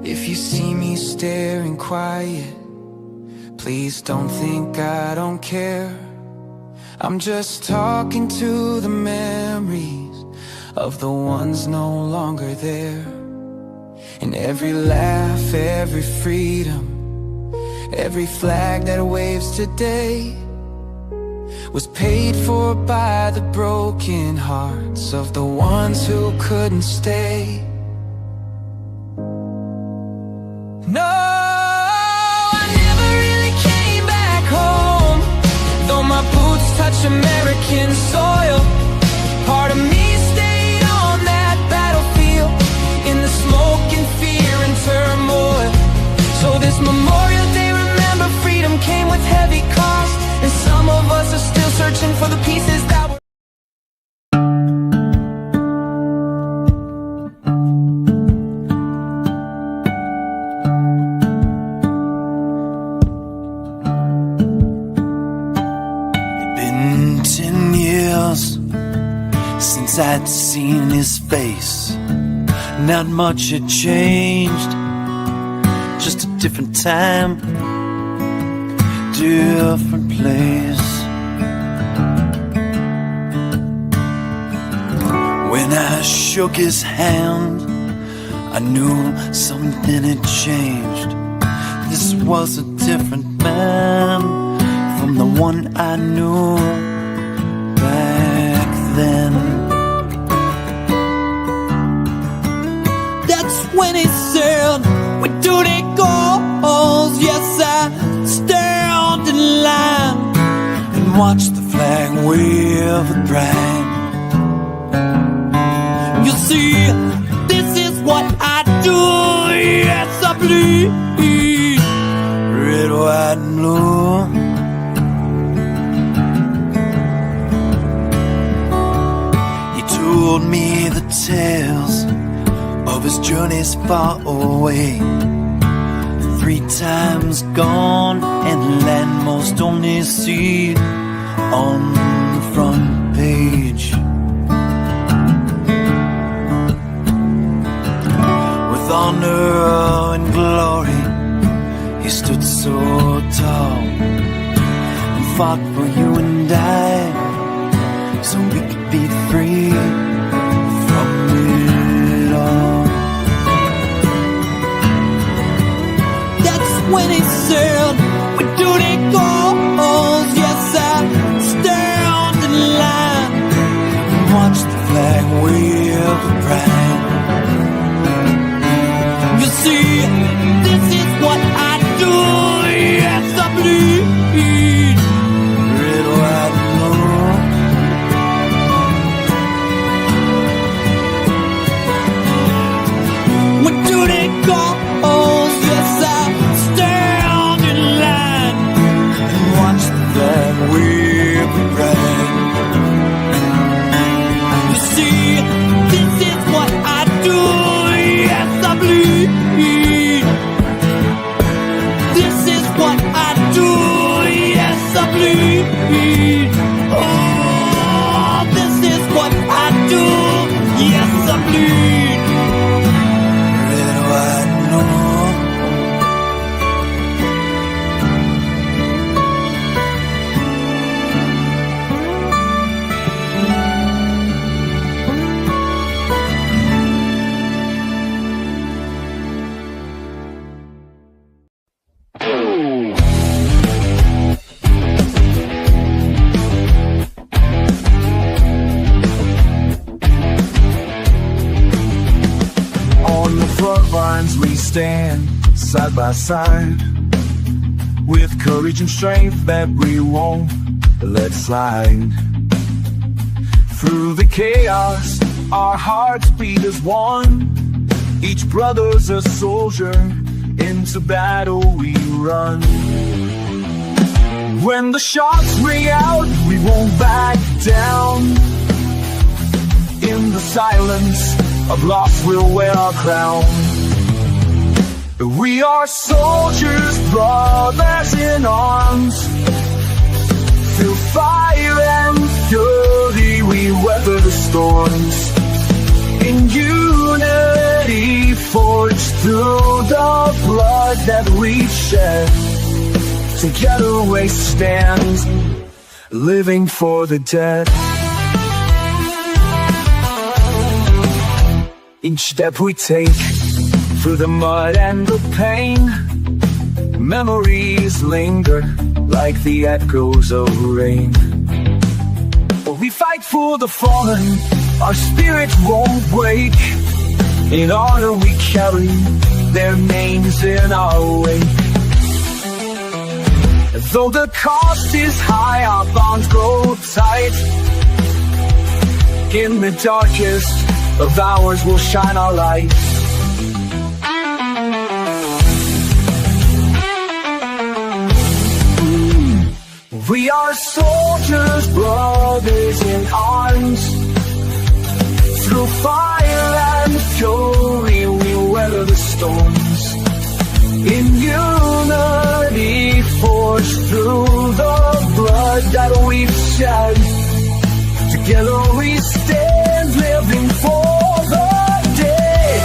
If you see me staring quiet, please don't think I don't care. I'm just talking to the memories of the ones no longer there. And every laugh, every freedom, every flag that waves today was paid for by the broken hearts of the ones who couldn't stay. No, I never really came back home, though my boots touch American soil. Part of me stayed on that battlefield, in the smoke and fear and turmoil. So this Memorial Day, remember, freedom came with heavy cost, and some of us are still searching for the pieces that were. Since I'd seen his face, not much had changed, just a different time, different place. When I shook his hand, I knew something had changed. This was a different man from the one I knew back then. That's when he said, we do the goals. Yes, I stand in line and watch the flag wave with pride. You see, this is what I do. Yes, I bleed red, white, and blue. Told me the tales of his journeys far away, 3 times gone and land most only see on the front page. With honor and glory, he stood so tall and fought for you and I, so we could be free from it all. That's when he said, we do the goals. Yes, I stand in line and watch the flag wave with pride. You see, this is what I do. Yes, I bleed red, white, and blue. Goals, yes, I stand in line and watch the flag wave with pride. You see, this is what I do. Yes, I bleed. This is what I do. Yes, I bleed. Oh, this is what I do. Yes, I bleed. We stand side by side with courage and strength that we won't let slide. Through the chaos, our hearts beat as one. Each brother's a soldier, into battle we run. When the shots ring out, we won't back down. In the silence of loss, we'll wear our crown. We are soldiers, brothers in arms. Through fire and fury, we weather the storms. In unity, forged through the blood that we shed, together we stand, living for the dead. Each step we take through the mud and the pain, memories linger like the echoes of rain. We fight for the fallen, our spirit won't break. In honor we carry their names in our wake. Though the cost is high, our bonds grow tight. In the darkest of hours will shine our light. We are soldiers, brothers in arms. Through fire and fury we weather the storms. In unity forged through the blood that we've shed, together we stand, living for the day.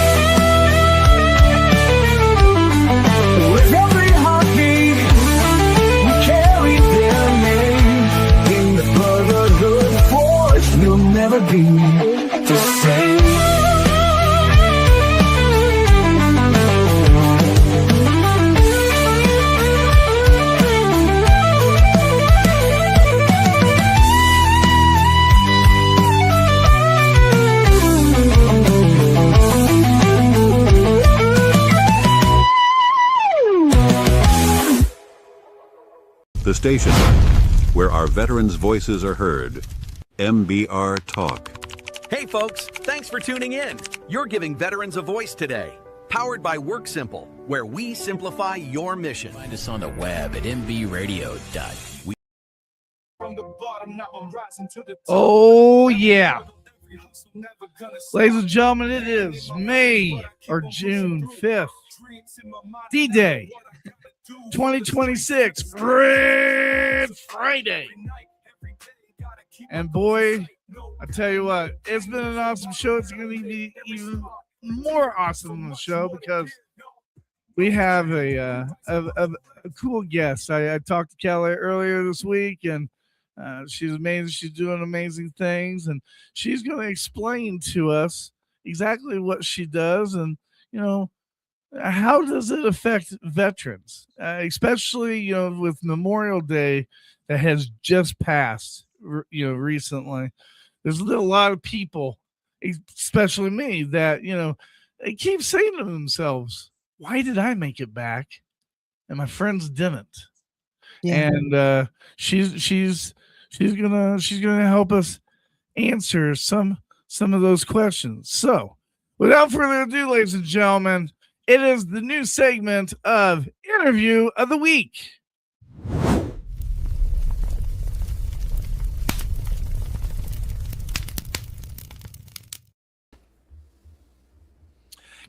With every heartbeat we carry their name. In the brotherhood forged we'll never be the same. The station where our veterans' voices are heard. MBR Talk. Hey folks, thanks for tuning in. You're giving veterans a voice today. Powered by WorkSimple, where we simplify your mission. Find us on the web at mbradio.we. Oh, yeah. Ladies and gentlemen, it is May or June 5th. D-Day 2026. Red Friday. And boy, I tell you what, it's been an awesome show. It's going to be even more awesome than the show because we have a cool guest. I talked to Kelly earlier this week, and she's amazing. She's doing amazing things, and she's going to explain to us exactly what she does, and how does it affect veterans, especially with Memorial Day that has just passed, recently. There's a lot of people, especially me, that they keep saying to themselves, "Why did I make it back, and my friends didn't?" Yeah. And she's gonna help us answer some of those questions. So, without further ado, ladies and gentlemen, it is the new segment of Interview of the Week.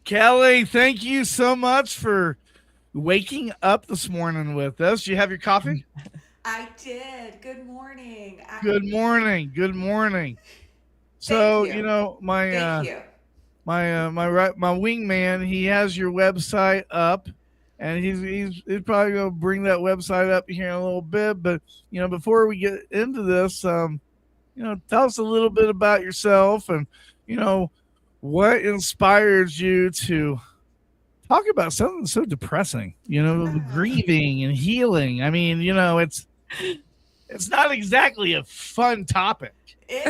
Kelly, thank you so much for waking up this morning with us. Do you have your coffee? I did. Good morning. Good morning. Good morning. So, my wingman, he has your website up, and he's probably going to bring that website up here in a little bit. But, before we get into this, tell us a little bit about yourself and, what inspires you to talk about something so depressing, grieving and healing. I mean, it's not exactly a fun topic. It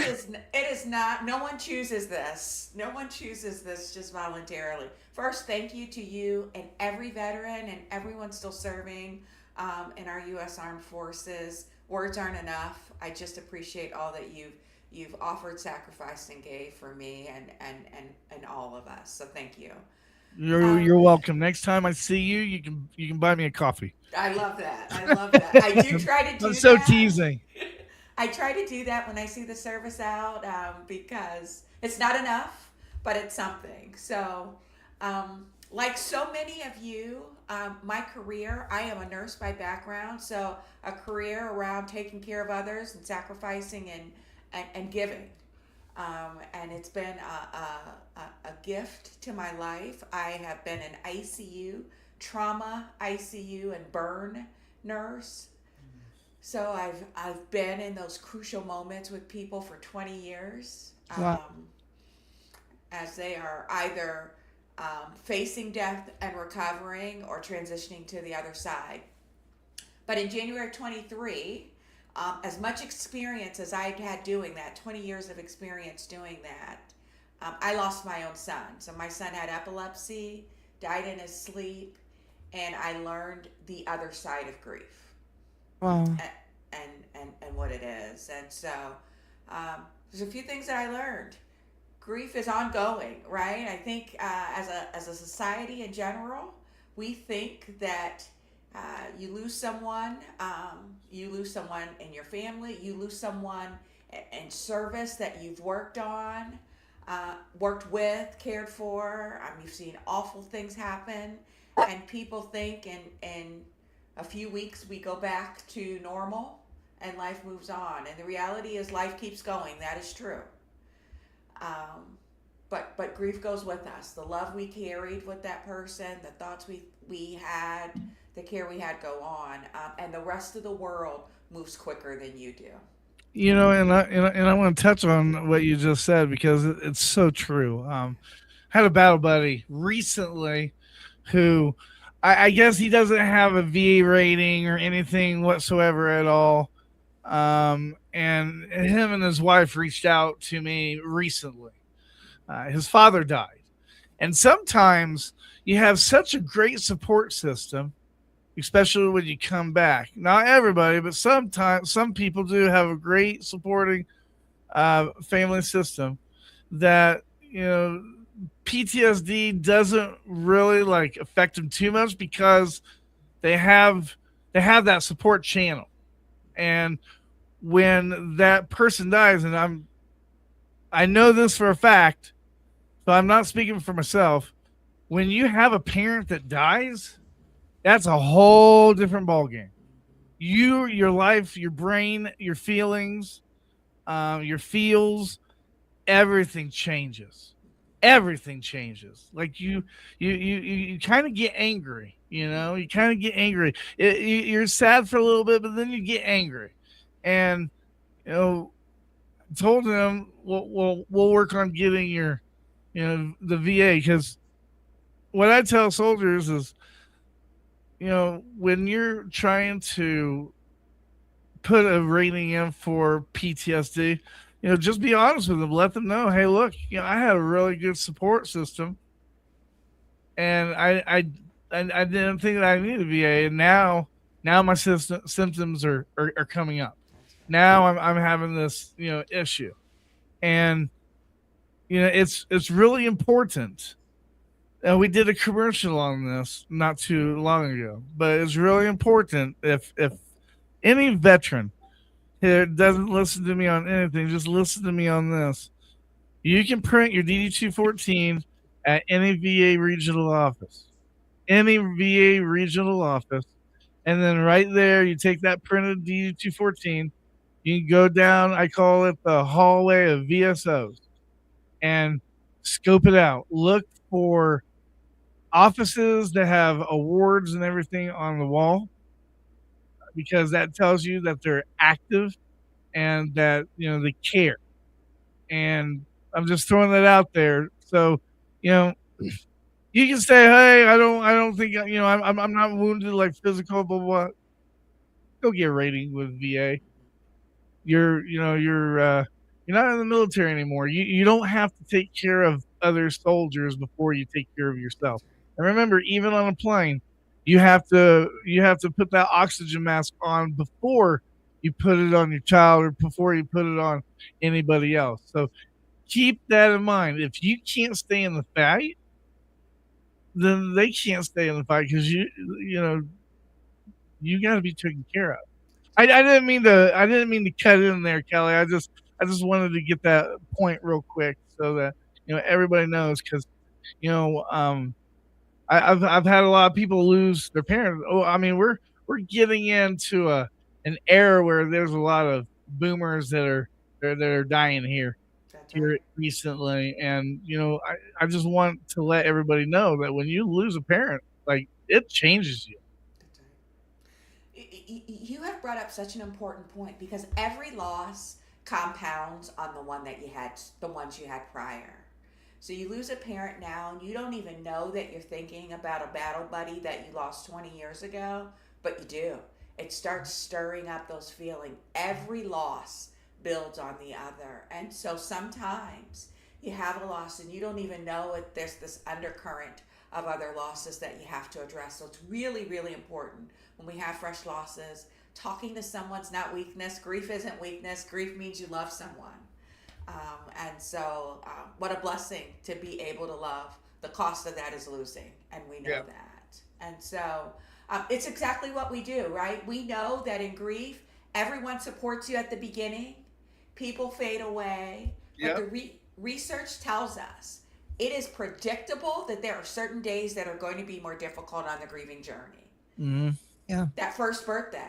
is not. No one chooses this. No one chooses this just voluntarily. First, thank you to you and every veteran and everyone still serving in our U.S. Armed Forces. Words aren't enough. I just appreciate all that you've offered, sacrificed, and gave for me and all of us. So thank you. You're welcome. Next time I see you, you can buy me a coffee. I love that. I do try to do that. I'm so teasing. I try to do that when I see the service out because it's not enough, but it's something. So, like so many of you, my career, I am a nurse by background, so a career around taking care of others and sacrificing and giving. And it's been a gift to my life. I have been an ICU, trauma ICU, and burn nurse. So I've been in those crucial moments with people for 20 years, Wow. as they are either facing death and recovering or transitioning to the other side. But in January 23, as much experience as I had doing that, 20 years of experience doing that, I lost my own son. So my son had epilepsy, died in his sleep, and I learned the other side of grief. Wow. And what it is. And so there's a few things that I learned. Grief is ongoing, right? I think as a society in general, we think that you lose someone in your family, you lose someone in service that you've worked on, worked with, cared for. You've seen awful things happen, and people think in a few weeks we go back to normal and life moves on. And the reality is life keeps going. That is true. But grief goes with us. The love we carried with that person, the thoughts we had, the care we had go on, and the rest of the world moves quicker than you do. And I want to touch on what you just said because it's so true. I had a battle buddy recently who I guess he doesn't have a VA rating or anything whatsoever at all. And him and his wife reached out to me recently. His father died. And sometimes you have such a great support system, especially when you come back. Not everybody, but sometimes some people do have a great supporting family system that, PTSD doesn't really like affect them too much because they have that support channel. And when that person dies, and I know this for a fact, so I'm not speaking for myself. When you have a parent that dies, that's a whole different ballgame. Your life, your brain, your feelings, your feels, everything changes. Everything changes. Like you kind of get angry. You kind of get angry. You're sad for a little bit, but then you get angry. And told him we'll work on getting your the VA, because what I tell soldiers is, when you're trying to put a rating in for PTSD, just be honest with them. Let them know, hey, look, I had a really good support system, and I didn't think that I needed a VA, and now my symptoms are coming up. Now I'm having this issue, and it's really important. We did a commercial on this not too long ago, but it's really important. If any veteran here doesn't listen to me on anything, just listen to me on this. You can print your DD-214 at any VA regional office. Any VA regional office. And then right there, you take that printed DD-214. You can go down, I call it the hallway of VSOs, and scope it out. Look for offices that have awards and everything on the wall, because that tells you that they're active and that they care. And I'm just throwing that out there. So you can say, hey, I don't think I'm not wounded, like physical, blah blah blah. Go get a rating with VA. You're not in the military anymore. You don't have to take care of other soldiers before you take care of yourself. And remember, even on a plane, you have to put that oxygen mask on before you put it on your child or before you put it on anybody else. So keep that in mind. If you can't stay in the fight, then they can't stay in the fight, because you got to be taken care of. I didn't mean to cut in there, Kelly. I just wanted to get that point real quick so that everybody knows, because I've had a lot of people lose their parents. Oh, I mean, we're getting into an era where there's a lot of boomers that are dying here. here recently, and I just want to let everybody know that when you lose a parent, like it changes you. You have brought up such an important point because every loss compounds on the ones you had prior. So you lose a parent now and you don't even know that you're thinking about a battle buddy that you lost 20 years ago, but you do. It starts stirring up those feelings. Every loss builds on the other. And so sometimes you have a loss and you don't even know it. There's this undercurrent of other losses that you have to address. So it's really, really important when we have fresh losses. Talking to someone's not weakness. Grief isn't weakness. Grief means you love someone. And so what a blessing to be able to love. The cost of that is losing, and we know that. And so it's exactly what we do, right? We know that in grief, everyone supports you at the beginning. People fade away. But the research tells us it is predictable that there are certain days that are going to be more difficult on the grieving journey. Mm-hmm. Yeah. That first birthday.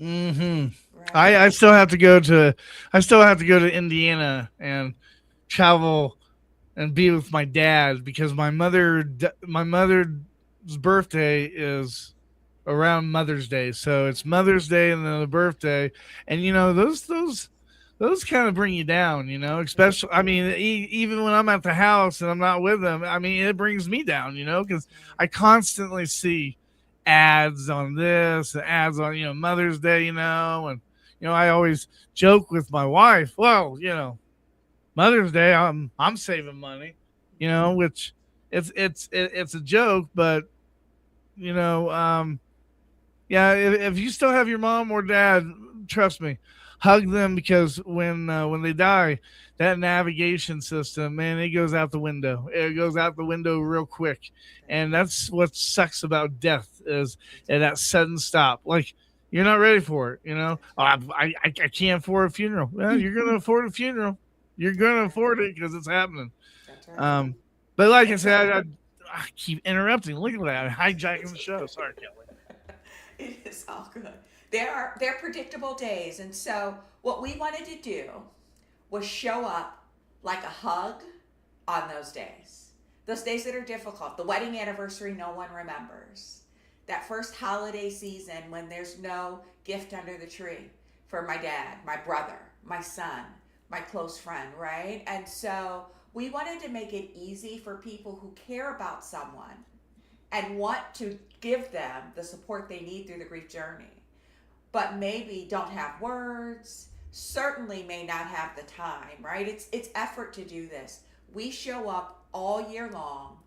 Mm-hmm. Right. I still have to go to Indiana and travel and be with my dad because my mother's birthday is around Mother's Day. So it's Mother's Day and then the birthday, and those kind of bring you down, especially, I mean, even when I'm at the house and I'm not with them, I mean, it brings me down, because I constantly see ads on this, ads on, Mother's Day, and, I always joke with my wife, well, Mother's Day, I'm saving money, which it's a joke, but, if you still have your mom or dad, trust me, hug them because when they die, that navigation system, man, it goes out the window. It goes out the window real quick, and that's what sucks about death is that sudden stop. Like you're not ready for it. I can't afford a funeral. Well, you're gonna afford a funeral. You're gonna afford it because it's happening. Right. But like I said, I keep interrupting. Look at that, hijacking the show. Sorry, Kelly. It is all good. They're predictable days, and so what we wanted to do was show up like a hug on those days that are difficult. The wedding anniversary no one remembers. That first holiday season when there's no gift under the tree for my dad, my brother, my son, my close friend, right? And so we wanted to make it easy for people who care about someone and want to give them the support they need through the grief journey, but maybe don't have words, certainly may not have the time, right? It's effort to do this. We show up all year long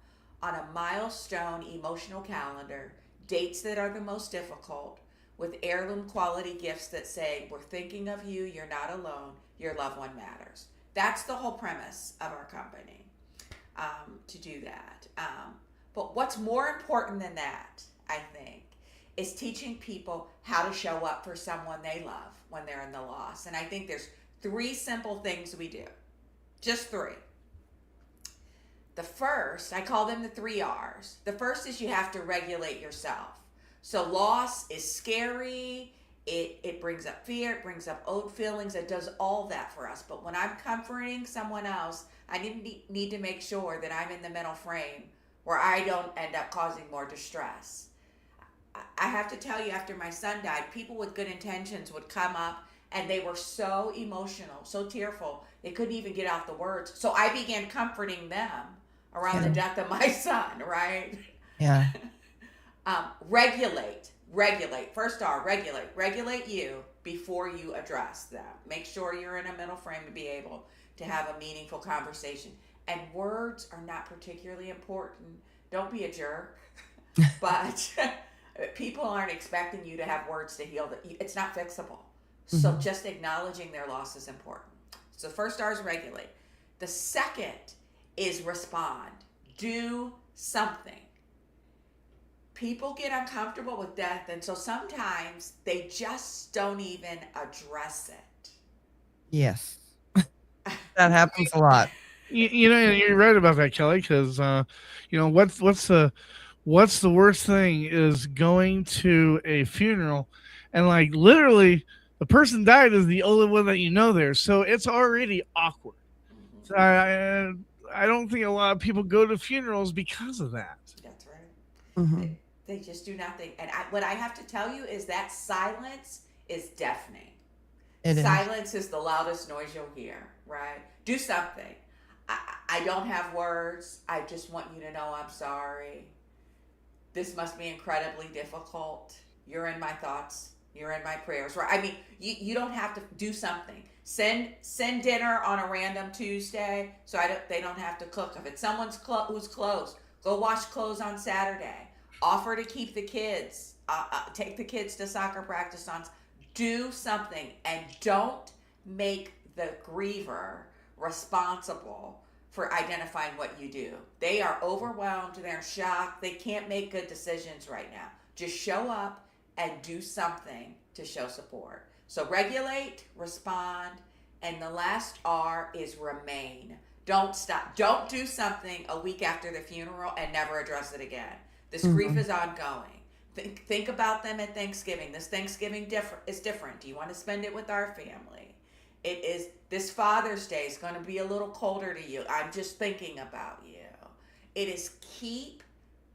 on a milestone emotional calendar, dates that are the most difficult, with heirloom quality gifts that say, we're thinking of you, you're not alone, your loved one matters. That's the whole premise of our company, to do that. But what's more important than that, I think, is teaching people how to show up for someone they love when they're in the loss. And I think there's 3 simple things we do. Just 3. The first, I call them the 3 R's. The first is you have to regulate yourself. So loss is scary. It brings up fear. It brings up old feelings. It does all that for us. But when I'm comforting someone else, I need to make sure that I'm in the mental frame where I don't end up causing more distress. I have to tell you, after my son died, people with good intentions would come up and they were so emotional, so tearful, they couldn't even get out the words. So I began comforting them around the death of my son, right? Yeah. Regulate. First R, regulate. Regulate you before you address them. Make sure you're in a mental frame to be able to have a meaningful conversation. And words are not particularly important. Don't be a jerk. But people aren't expecting you to have words to heal. It's not fixable. So just acknowledging their loss is important. So first R is regulate. The second is respond. Do something. People get uncomfortable with death, and so sometimes they just don't even address it. Yes. That happens a lot. You're right about that, Kelly, because what's the worst thing is going to a funeral and like literally The person died is the only one that you know there, so it's already awkward. So I don't think a lot of people go to funerals because of that. That's right. Mm-hmm. They just do nothing. And what I have to tell you is that silence is deafening. Silence is the loudest noise you'll hear, right? Do something. I don't have words. I just want you to know I'm sorry. This must be incredibly difficult. You're in my thoughts. You're in my prayers, right? I mean, you don't have to do something. Send dinner on a random Tuesday so they don't have to cook. If it's someone's who's close, go wash clothes on Saturday. Offer to keep the kids. Take the kids to soccer practice on. Do something, and don't make the griever responsible for identifying what you do. They are overwhelmed. They're in shock. They can't make good decisions right now. Just show up and do something to show support. So regulate, respond, and the last R is remain. Don't stop. Don't do something a week after the funeral and never address it again. This grief is ongoing. Think about them at Thanksgiving. This Thanksgiving is different. Do you want to spend it with our family? It is. This Father's Day is going to be a little colder to you. I'm just thinking about you. It is keep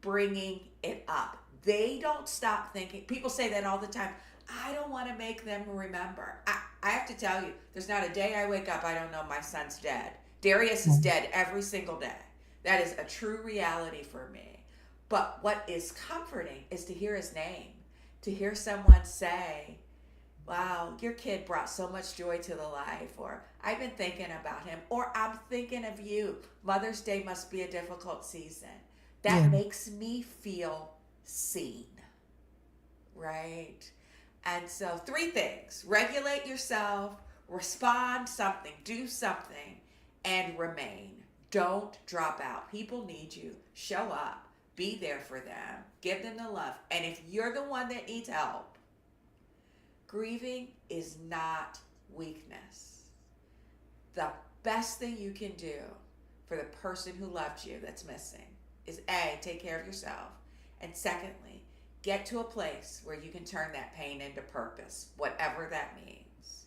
bringing it up. They don't stop thinking. People say that all the time. I don't want to make them remember. I have to tell you, there's not a day I wake up I don't know my son's dead. Darius is dead every single day. That is a true reality for me. But what is comforting is to hear his name, to hear someone say, wow, your kid brought so much joy to the life, or I've been thinking about him, or I'm thinking of you. Mother's Day must be a difficult season. That makes me feel seen, right? And so 3 things: regulate yourself, respond something, do something, and remain. Don't drop out. People need you. Show up. Be there for them. Give them the love. And if you're the one that needs help, grieving is not weakness. The best thing you can do for the person who loved you that's missing is A, take care of yourself. And secondly, get to a place where you can turn that pain into purpose, whatever that means.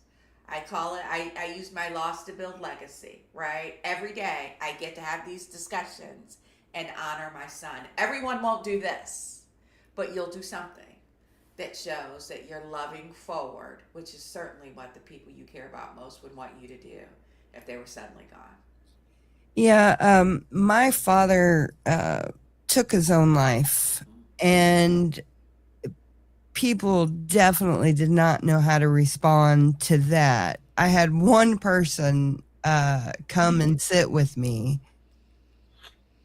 I call it, I use my loss to build legacy, right? Every day I get to have these discussions and honor my son. Everyone won't do this, but you'll do something that shows that you're loving forward, which is certainly what the people you care about most would want you to do if they were suddenly gone. Yeah, my father took his own life, and people definitely did not know how to respond to that. I had one person come and sit with me.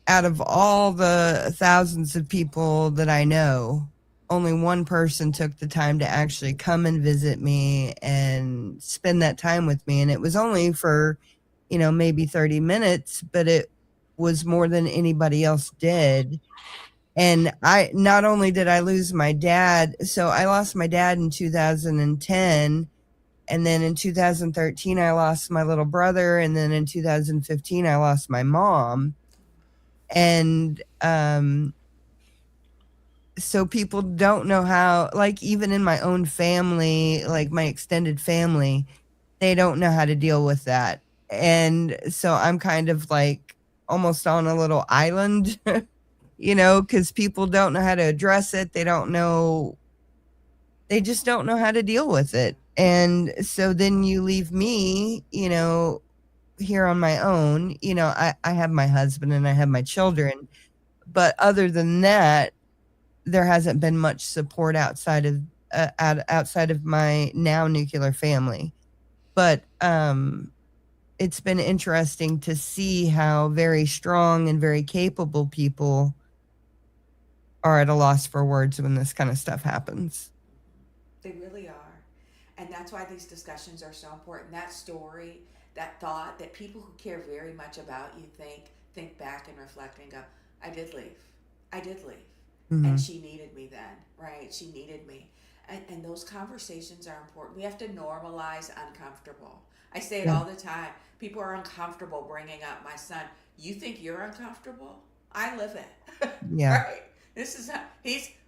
Out of all the thousands of people that I know, only one person took the time to actually come and visit me and spend that time with me. And it was only for, maybe 30 minutes, but it was more than anybody else did. And not only did I lose my dad, so I lost my dad in 2010. And then in 2013, I lost my little brother. And then in 2015, I lost my mom. And so people don't know how, like, even in my own family, like my extended family, they don't know how to deal with that. And so I'm kind of like almost on a little island, because people don't know how to address it. They just don't know how to deal with it. And so then you leave me, here on my own. I have my husband and I have my children, but other than that, there hasn't been much support outside of my now nuclear family. But it's been interesting to see how very strong and very capable people are at a loss for words when this kind of stuff happens. They really are. And that's why these discussions are so important. That story, that thought, that people who care very much about you think back and reflect and go, I did leave. Mm-hmm. And she needed me then, right? She needed me. And those conversations are important. We have to normalize uncomfortable. I say it all the time. People are uncomfortable bringing up my son. You think you're uncomfortable? I live it. Yeah. Right?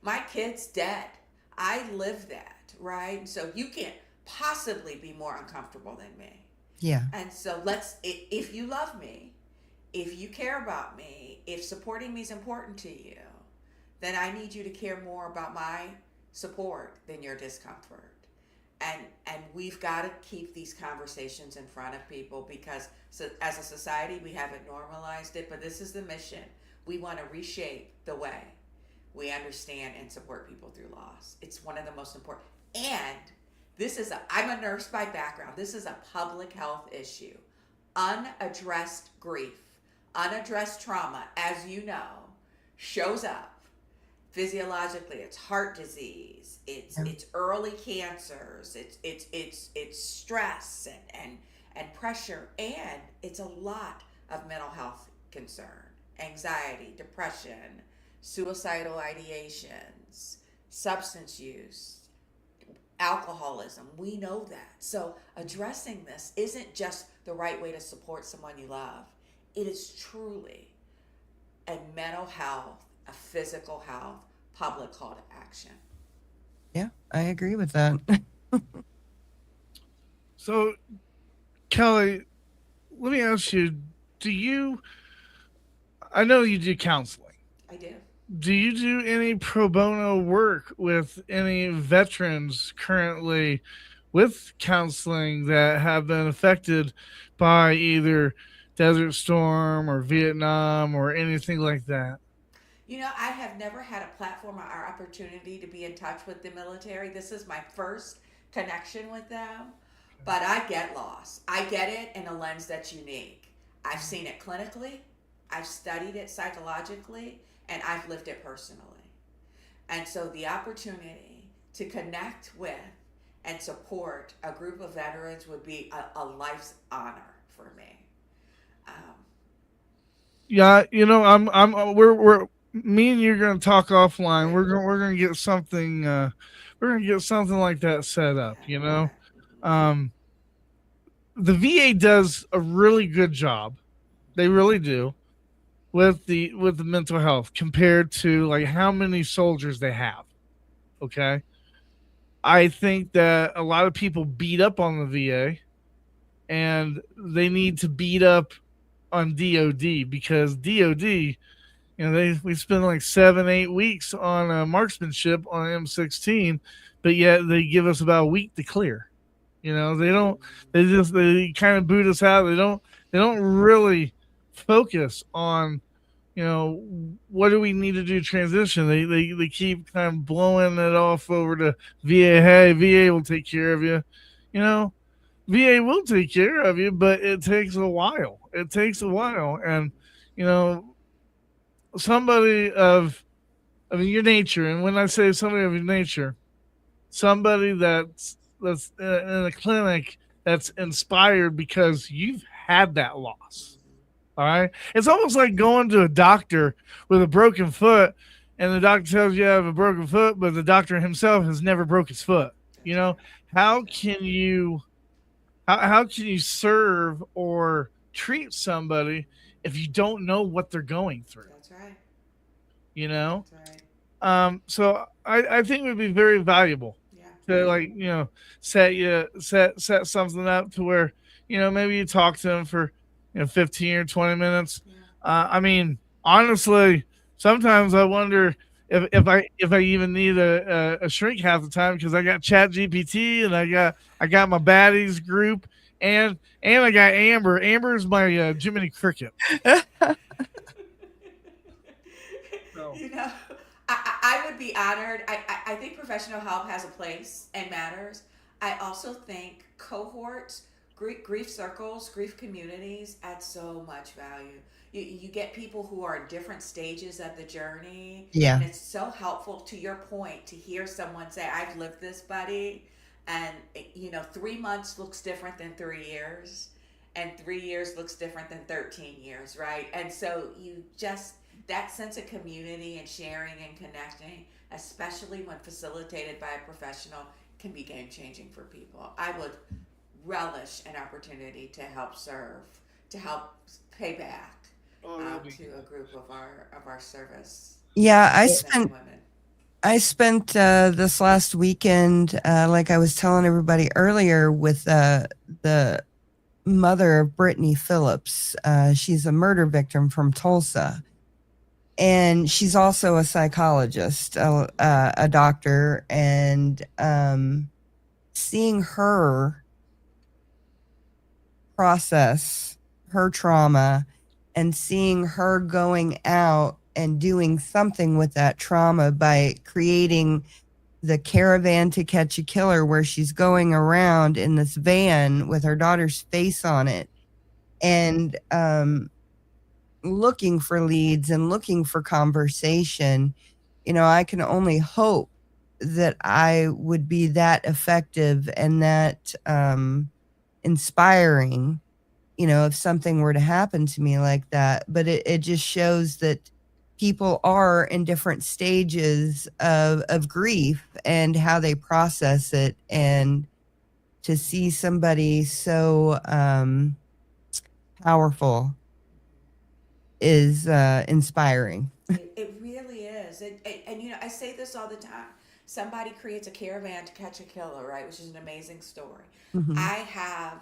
My kid's dead. I live that, right? So you can't possibly be more uncomfortable than me. Yeah. And so if you love me, if you care about me, if supporting me is important to you, then I need you to care more about my support than your discomfort. And we've got to keep these conversations in front of people because as a society, we haven't normalized it, but this is the mission. We want to reshape the way we understand and support people through loss. It's one of the most important. And I'm a nurse by background. This is a public health issue. Unaddressed grief, unaddressed trauma, as you know, shows up physiologically. It's heart disease, it's early cancers, it's stress and pressure, and it's a lot of mental health concern, anxiety, depression, suicidal ideations, substance use, alcoholism. We know that. So addressing this isn't just the right way to support someone you love. It is truly a mental health, a physical health, public call to action. Yeah, I agree with that. So, Kelly, let me ask you, I know you do counseling. I do. Do you do any pro bono work with any veterans currently with counseling that have been affected by either Desert Storm or Vietnam or anything like that? You know, I have never had a platform or opportunity to be in touch with the military. This is my first connection with them, but I get loss. I get it in a lens that's unique. I've seen it clinically, I've studied it psychologically, and I've lived it personally. And so the opportunity to connect with and support a group of veterans would be a life's honor for me. Yeah, you know, we're me and you're going to talk offline. We're going to get something. We're going to get something like that set up. You know, the VA does a really good job. They really do with the mental health compared to like how many soldiers they have. Okay, I think that a lot of people beat up on the VA, and they need to beat up on DOD because DOD. You know, we spend like 7-8 weeks on marksmanship on M16, but yet they give us about a week to clear. You know, they kind of boot us out. They don't really focus on, you know, what do we need to do transition. They keep kind of blowing it off over to VA. Hey, VA will take care of you. You know, VA will take care of you, but it takes a while. And, you know, somebody of your nature, and when I say somebody of your nature, somebody that's in a clinic that's inspired because you've had that loss. All right, it's almost like going to a doctor with a broken foot, and the doctor tells you have a broken foot, but the doctor himself has never broke his foot. You know, how can you serve or treat somebody if you don't know what they're going through? That's right. You know? That's right. So I think it would be very valuable to, like, you know, set something up to where, you know, maybe you talk to them for, you know, 15 or 20 minutes. I mean, honestly, sometimes I wonder if I even need a shrink half the time, because I got Chat GPT and I got my baddies group and I got Amber. Amber's my Jiminy Cricket. You know, I would be honored. I think professional help has a place and matters. I also think cohorts, grief circles, grief communities add so much value. You get people who are in different stages of the journey. Yeah. And it's so helpful, to your point, to hear someone say, I've lived this, buddy. And, you know, 3 months looks different than 3 years. And 3 years looks different than 13 years, right? And so that sense of community and sharing and connecting, especially when facilitated by a professional, can be game-changing for people. I would relish an opportunity to help serve, to help pay back to a group of our service. Yeah, I men and spent women. I spent this last weekend, like I was telling everybody earlier, with the mother of Brittany Phillips. She's a murder victim from Tulsa. And she's also a psychologist, a doctor, and seeing her process her trauma and seeing her going out and doing something with that trauma by creating the Caravan to Catch a Killer, where she's going around in this van with her daughter's face on it and looking for leads and looking for conversation. I can only hope that I would be that effective and that inspiring, if something were to happen to me like that. But it just shows that people are in different stages of grief and how they process it. And to see somebody so powerful is inspiring. It really is. And I say this all the time. Somebody creates a caravan to catch a killer, right? Which is an amazing story. Mhm. I have,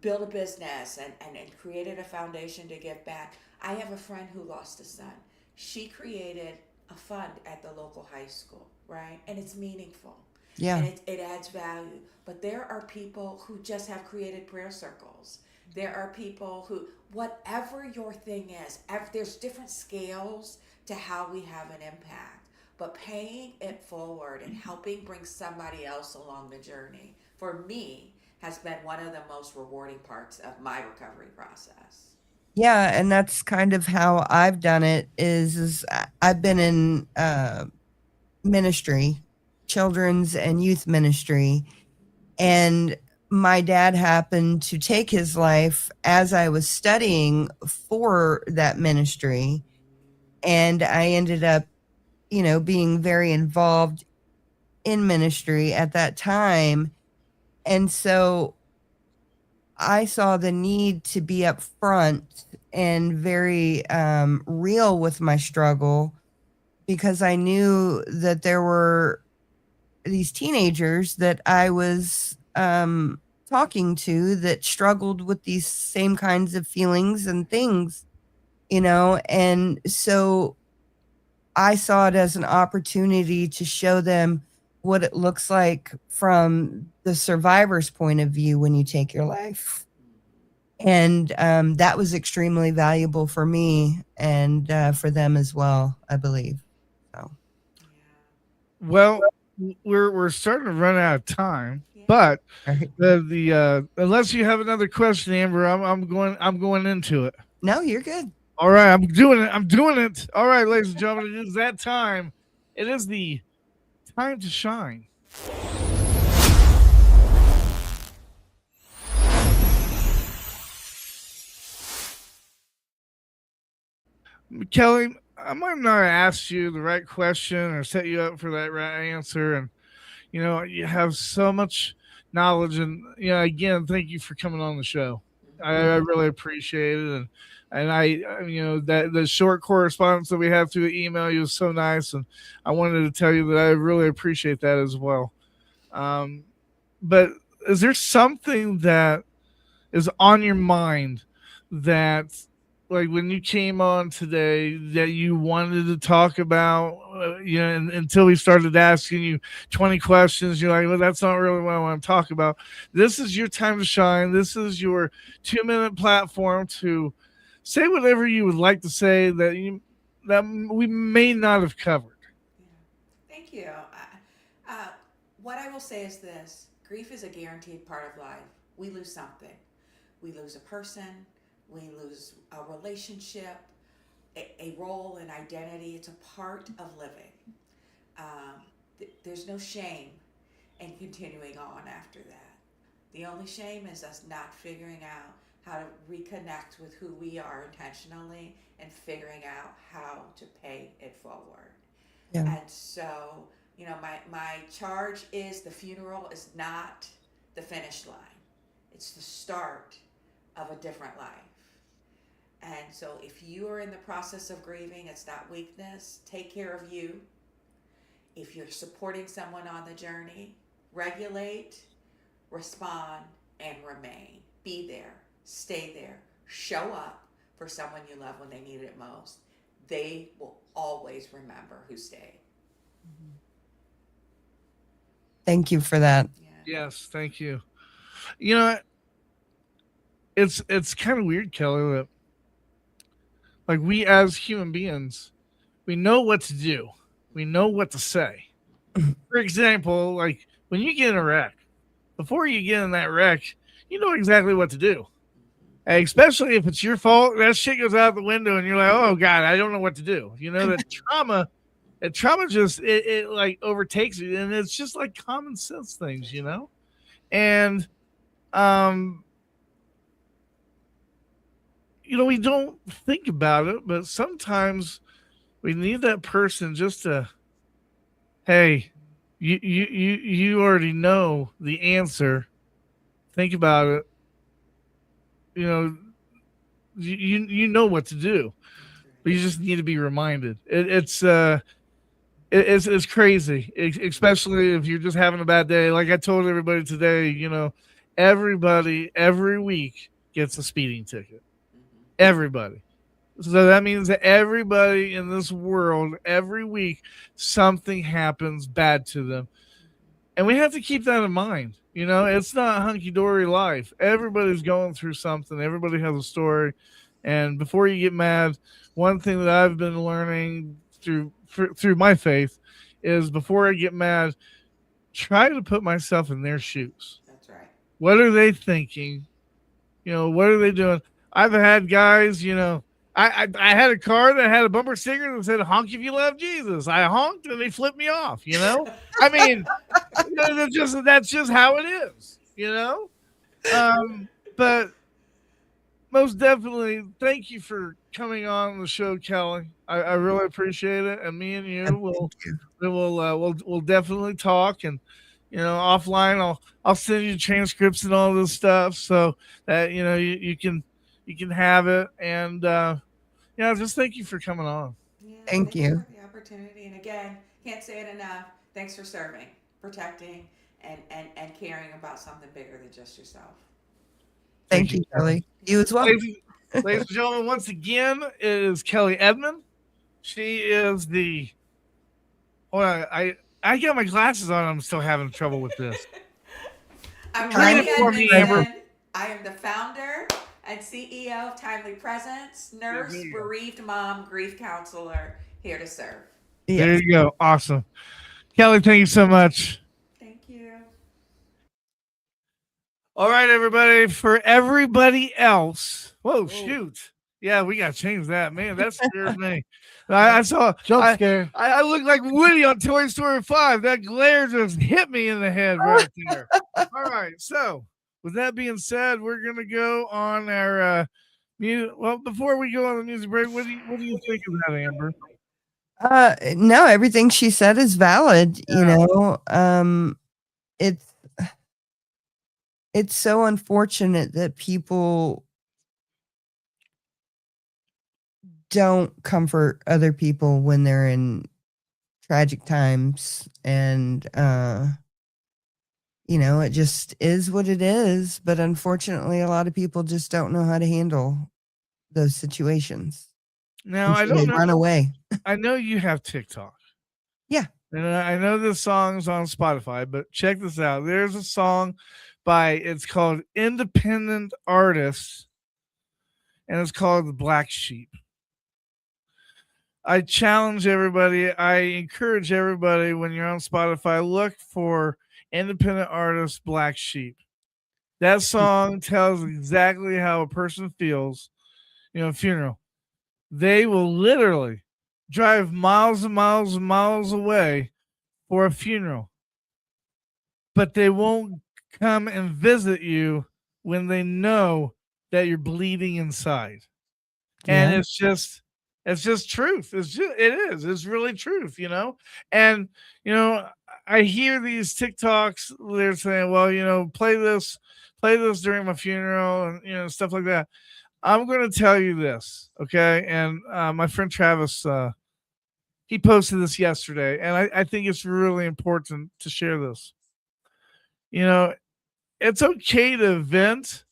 built a business and created a foundation to give back. I have a friend who lost a son. She created a fund at the local high school, right? And it's meaningful. Yeah. And it adds value. But there are people who just have created prayer circles. There are people who, whatever your thing is, there's different scales to how we have an impact. But paying it forward and helping bring somebody else along the journey, for me, has been one of the most rewarding parts of my recovery process. Yeah, and that's kind of how I've done it. I've been in ministry, children's and youth ministry, and my dad happened to take his life as I was studying for that ministry, and I ended up, being very involved in ministry at that time. And so I saw the need to be upfront and very real with my struggle, because I knew that there were these teenagers that I was talking to that struggled with these same kinds of feelings and things, and so I saw it as an opportunity to show them what it looks like from the survivor's point of view when you take your life. And that was extremely valuable for me and for them as well, I believe. So, Well, we're starting to run out of time, but the unless you have another question, Amber, I'm going into it. No, you're good. All right, I'm doing it. All right, ladies and gentlemen, it is that time. It is the time to shine. Kelly, I might not ask you the right question or set you up for that right answer, and you have so much knowledge, and again, thank you for coming on the show. I really appreciate it, and that the short correspondence that we have through the email was so nice, and I wanted to tell you that I really appreciate that as well. But is there something that is on your mind that, like, when you came on today, that you wanted to talk about, until we started asking you 20 questions, you're like, well, that's not really what I want to talk about. This is your time to shine. This is your 2-minute platform to say whatever you would like to say that we may not have covered. Thank you. What I will say is this: grief is a guaranteed part of life. We lose something. We lose a person. We lose a relationship, a role, an identity. It's a part of living. There's no shame in continuing on after that. The only shame is us not figuring out how to reconnect with who we are intentionally and figuring out how to pay it forward. Yeah. And so, my charge is the funeral is not the finish line. It's the start of a different life. And so if you are in the process of grieving, it's not weakness. Take care of you. If you're supporting someone on the journey, regulate, respond, and remain. Be there, stay there, show up for someone you love when they need it most. They will always remember who stayed. Thank you for that. Yes, thank you. You know, it's kind of weird, Kelly, that like we as human beings, we know what to do. We know what to say. For example, like when you get in a wreck, before you get in that wreck, you know exactly what to do. And especially if it's your fault, that shit goes out the window and you're like, oh God, I don't know what to do. You know, that trauma just it like overtakes you, and it's just like common sense things, you know? And you know, we don't think about it, but sometimes we need that person just to, hey, you already know the answer. Think about it. You know, you know what to do, but you just need to be reminded. It's crazy, especially if you're just having a bad day. Like I told everybody today, you know, everybody every week gets a speeding ticket. Everybody. So that means that everybody in this world, every week, something happens bad to them. And we have to keep that in mind. You know, it's not hunky-dory life. Everybody's going through something. Everybody has a story. And before you get mad, one thing that I've been learning through my faith is before I get mad, try to put myself in their shoes. That's right. What are they thinking? You know, what are they doing? I've had guys, you know, I had a car that had a bumper sticker that said honk if you love Jesus. I honked and they flipped me off, you know? I mean, that's just how it is, you know? But most definitely, thank you for coming on the show, Kelly. I really appreciate it. And me and you we'll definitely talk, and you know, offline I'll send you transcripts and all this stuff so that you know you can have it. And yeah, just thank you for coming on. Yeah, Thank you for the opportunity. And again, can't say it enough. Thanks for serving, protecting, and caring about something bigger than just yourself. Thank you, Kelly. You as well. Ladies and gentlemen, once again, it is Kelly Edmond. She is the. Well, I got my glasses on. I'm still having trouble with this. I'm Read it for me, Amber. I am the founder and CEO of Timely Presence, nurse, bereaved mom, grief counselor, here to serve. There you go. Awesome. Kelly, thank you so much. Thank you. All right, everybody. For everybody else. Whoa, shoot. Yeah, we got to change that. Man, that scared me. I saw jump scare. I looked like Woody on Toy Story 5. That glare just hit me in the head right there. All right. So, with that being said, we're going to go on our music. Well, before we go on the music break, what do you think of that, Amber? No, everything she said is valid. You know, it's so unfortunate that people don't comfort other people when they're in tragic times, and you know, it just is what it is. But unfortunately, a lot of people just don't know how to handle those situations. Now, I so don't they run away. I know you have TikTok. Yeah. And I know this song's on Spotify, but check this out. There's a song it's called Independent Artists, and it's called The Black Sheep. I challenge everybody, I encourage everybody, when you're on Spotify, look for Independent Artist Black Sheep. That song tells exactly how a person feels, you know, funeral. They will literally drive miles and miles and miles away for a funeral, but they won't come and visit you when they know that you're bleeding inside. And it's just truth. It's really truth, you know? And, you know, I hear these TikToks, they're saying, well, you know, play this during my funeral and, you know, stuff like that. I'm going to tell you this, okay? And my friend Travis, he posted this yesterday, and I think it's really important to share this. You know, it's okay to vent,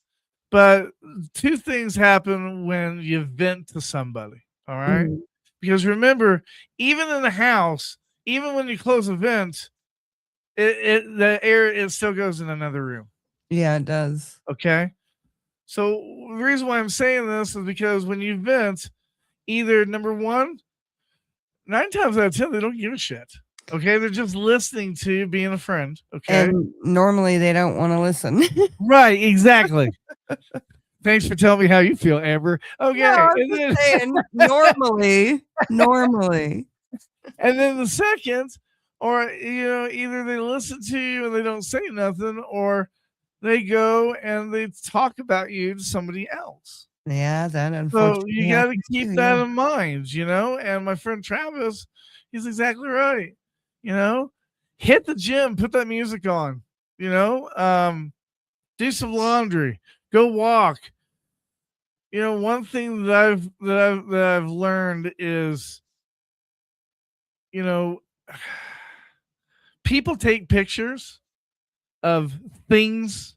but two things happen when you vent to somebody, all right? Mhm. Because remember, even in the house, even when you close a vent, the air it still goes in another room. Yeah, it does. Okay. So the reason why I'm saying this is because when you vent, either number one, 9 times out of 10, they don't give a shit. Okay, they're just listening to you being a friend. Okay, And normally they don't want to listen. right, exactly. Thanks for telling me how you feel, Amber. Okay, No, I'm and just then saying, normally. and then the second, or either they listen to you and they don't say nothing, or they go and they talk about you to somebody else. Yeah, that So unfortunately you got to happens keep too, that yeah. in mind, And my friend Travis, he's exactly right. Hit the gym, put that music on. Do some laundry, go walk. One thing that I've learned is, people take pictures of things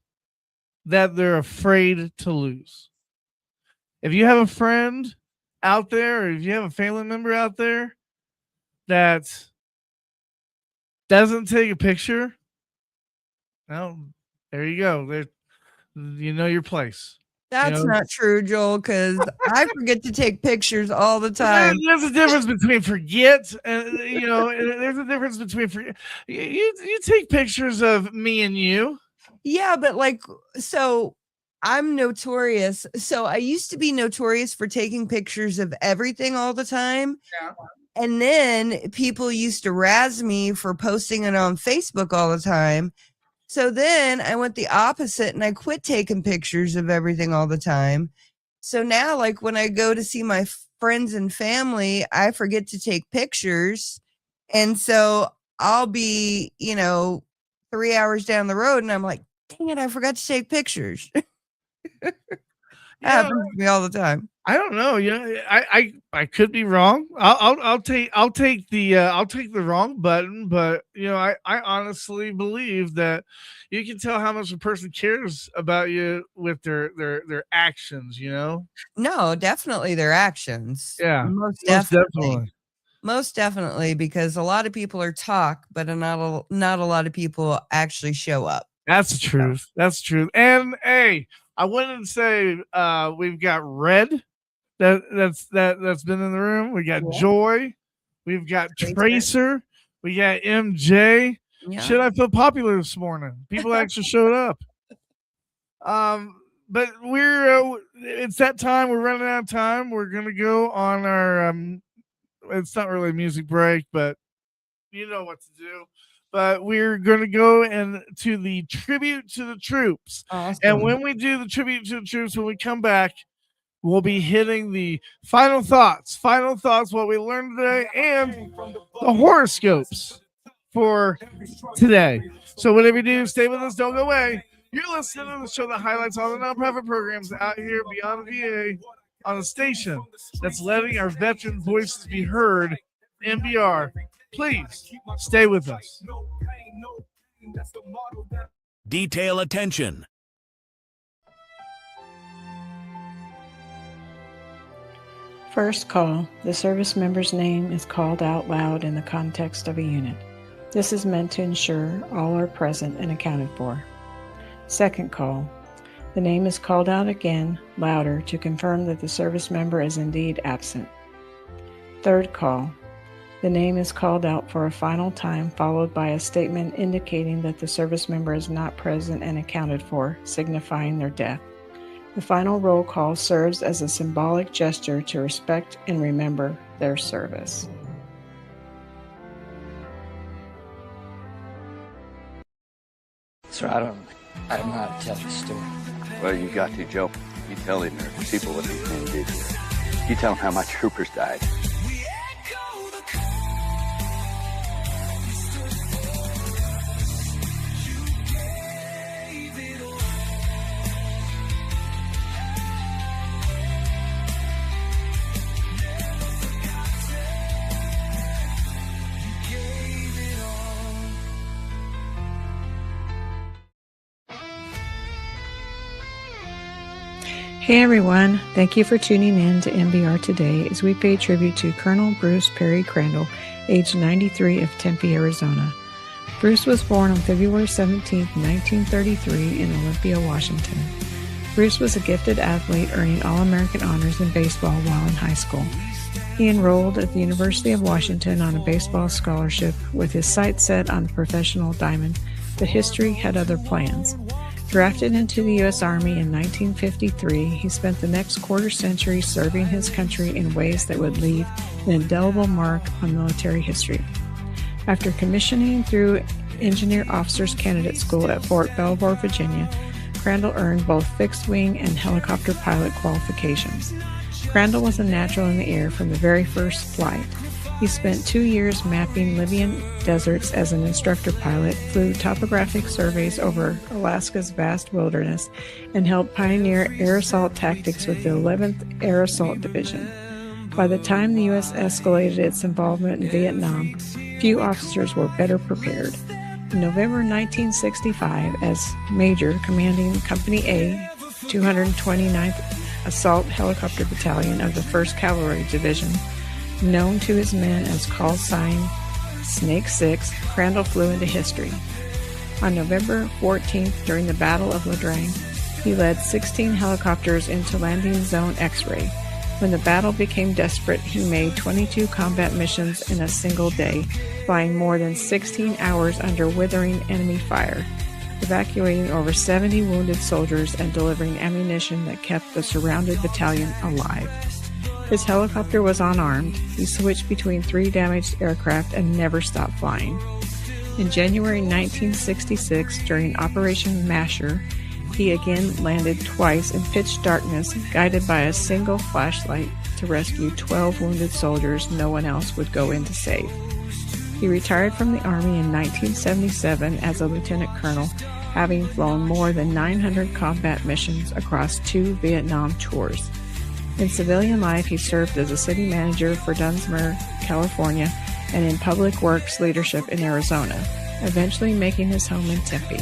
that they're afraid to lose. If you have a friend out there, or if you have a family member out there that doesn't take a picture, well, there you go. There, you know your place. That's not true, Joel, because I forget to take pictures all the time. There's a difference between forget and there's a difference between forget. You take pictures of me and you. Yeah, but so I'm notorious. So I used to be notorious for taking pictures of everything all the time. Yeah. And then people used to razz me for posting it on Facebook all the time. So then I went the opposite and I quit taking pictures of everything all the time. So now, when I go to see my friends and family, I forget to take pictures. And so I'll be, 3 hours down the road and I'm like, dang it, I forgot to take pictures. Happens to me all the time. I don't know. I could be wrong. I'll take the wrong button, but I honestly believe that you can tell how much a person cares about you with their actions. No, definitely their actions. Yeah, Most definitely. Most definitely, because a lot of people are talk, but not a lot of people actually show up. That's the truth. That's true. And hey, I wouldn't say we've got Red that's been in the room. We got Joy, we've got Tracer, we got MJ. Yeah. Shit, I feel popular this morning. People actually showed up. But we're it's that time. We're running out of time. We're gonna go on our it's not really a music break, but you know what to do. But we're going to go into the tribute to the troops. Awesome. And when we do the tribute to the troops, when we come back, we'll be hitting the final thoughts, what we learned today, and the horoscopes for today. So whatever you do, stay with us. Don't go away. You're listening to the show that highlights all the nonprofit programs out here beyond the VA on a station that's letting our veteran voices be heard, NBR. Please stay with us. Detail attention. First call. The service member's name is called out loud in the context of a unit. This is meant to ensure all are present and accounted for. Second call. The name is called out again, louder, to confirm that the service member is indeed absent. Third call. The name is called out for a final time, followed by a statement indicating that the service member is not present and accounted for, signifying their death. The final roll call serves as a symbolic gesture to respect and remember their service. Sir, I don't know how to tell the story. Well, you got to, Joe. You tell him there's people what these men did here. You tell him how my troopers died. Hey everyone, thank you for tuning in to MBR today as we pay tribute to Colonel Bruce Perry Crandall, age 93 of Tempe, Arizona. Bruce was born on February 17, 1933 in Olympia, Washington. Bruce was a gifted athlete earning All-American honors in baseball while in high school. He enrolled at the University of Washington on a baseball scholarship with his sights set on the professional diamond, but history had other plans. Drafted into the U.S. Army in 1953, he spent the next quarter century serving his country in ways that would leave an indelible mark on military history. After commissioning through Engineer Officers Candidate School at Fort Belvoir, Virginia, Crandall earned both fixed-wing and helicopter pilot qualifications. Crandall was a natural in the air from the very first flight. He spent 2 years mapping Libyan deserts as an instructor pilot, flew topographic surveys over Alaska's vast wilderness, and helped pioneer air assault tactics with the 11th Air Assault Division. By the time the U.S. escalated its involvement in Vietnam, few officers were better prepared. In November 1965, as Major commanding Company A, 229th Assault Helicopter Battalion of the 1st Cavalry Division, known to his men as call sign Snake 6, Crandall flew into history. On November 14th, during the Battle of Ladrang, he led 16 helicopters into landing zone X-ray. When the battle became desperate, he made 22 combat missions in a single day, flying more than 16 hours under withering enemy fire, evacuating over 70 wounded soldiers and delivering ammunition that kept the surrounded battalion alive. His helicopter was unarmed. He switched between 3 damaged aircraft and never stopped flying. In January 1966, during Operation Masher, he again landed twice in pitch darkness, guided by a single flashlight to rescue 12 wounded soldiers no one else would go in to save. He retired from the Army in 1977 as a lieutenant colonel, having flown more than 900 combat missions across 2 Vietnam tours. In civilian life, he served as a city manager for Dunsmuir, California, and in public works leadership in Arizona, eventually making his home in Tempe.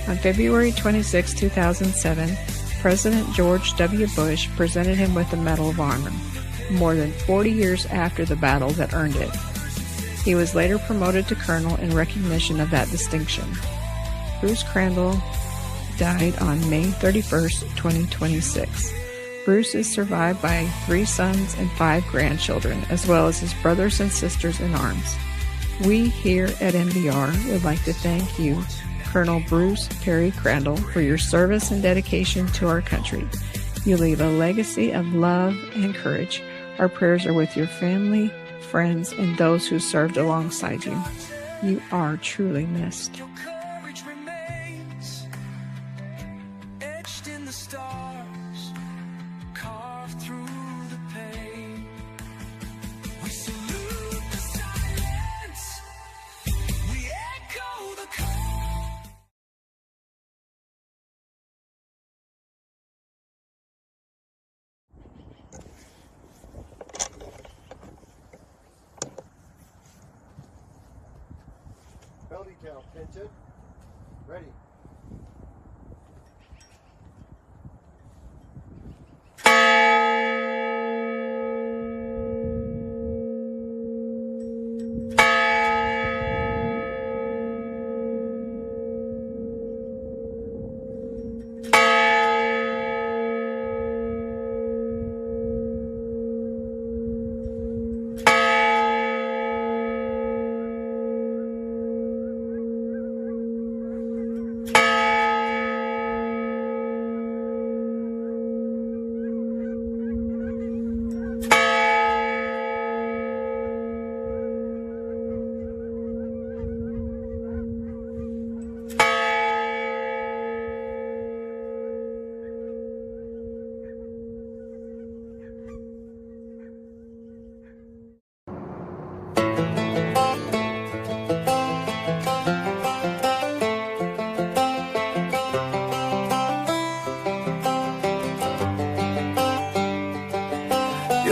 On February 26, 2007, President George W. Bush presented him with the Medal of Honor, more than 40 years after the battle that earned it. He was later promoted to colonel in recognition of that distinction. Bruce Crandall died on May 31, 2026. Bruce is survived by 3 sons and 5 grandchildren, as well as his brothers and sisters in arms. We here at MBR would like to thank you, Colonel Bruce Perry Crandall, for your service and dedication to our country. You leave a legacy of love and courage. Our prayers are with your family, friends, and those who served alongside you. You are truly missed. Bell detail, pinted, ready.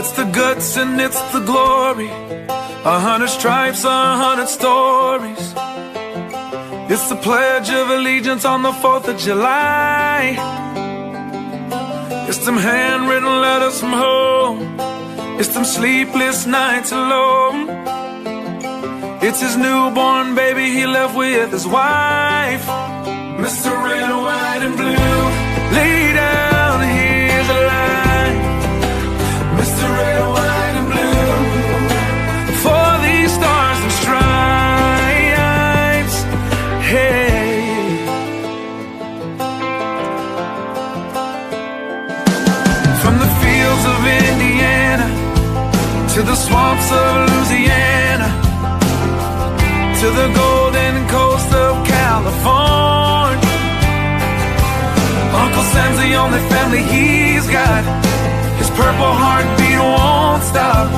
It's the guts and it's the glory. 100 stripes, 100 stories. It's the Pledge of Allegiance on the 4th of July. It's them handwritten letters from home. It's them sleepless nights alone. It's his newborn baby he left with his wife. Mr. Red, White, and Blue, lay down, here's a line. Mr. Red, White, and Blue, for these stars and stripes. Hey. From the fields of Indiana to the swamps of Louisiana, to the golden coast of California, Uncle Sam's the only family he's got. His purple heartbeat won't stop,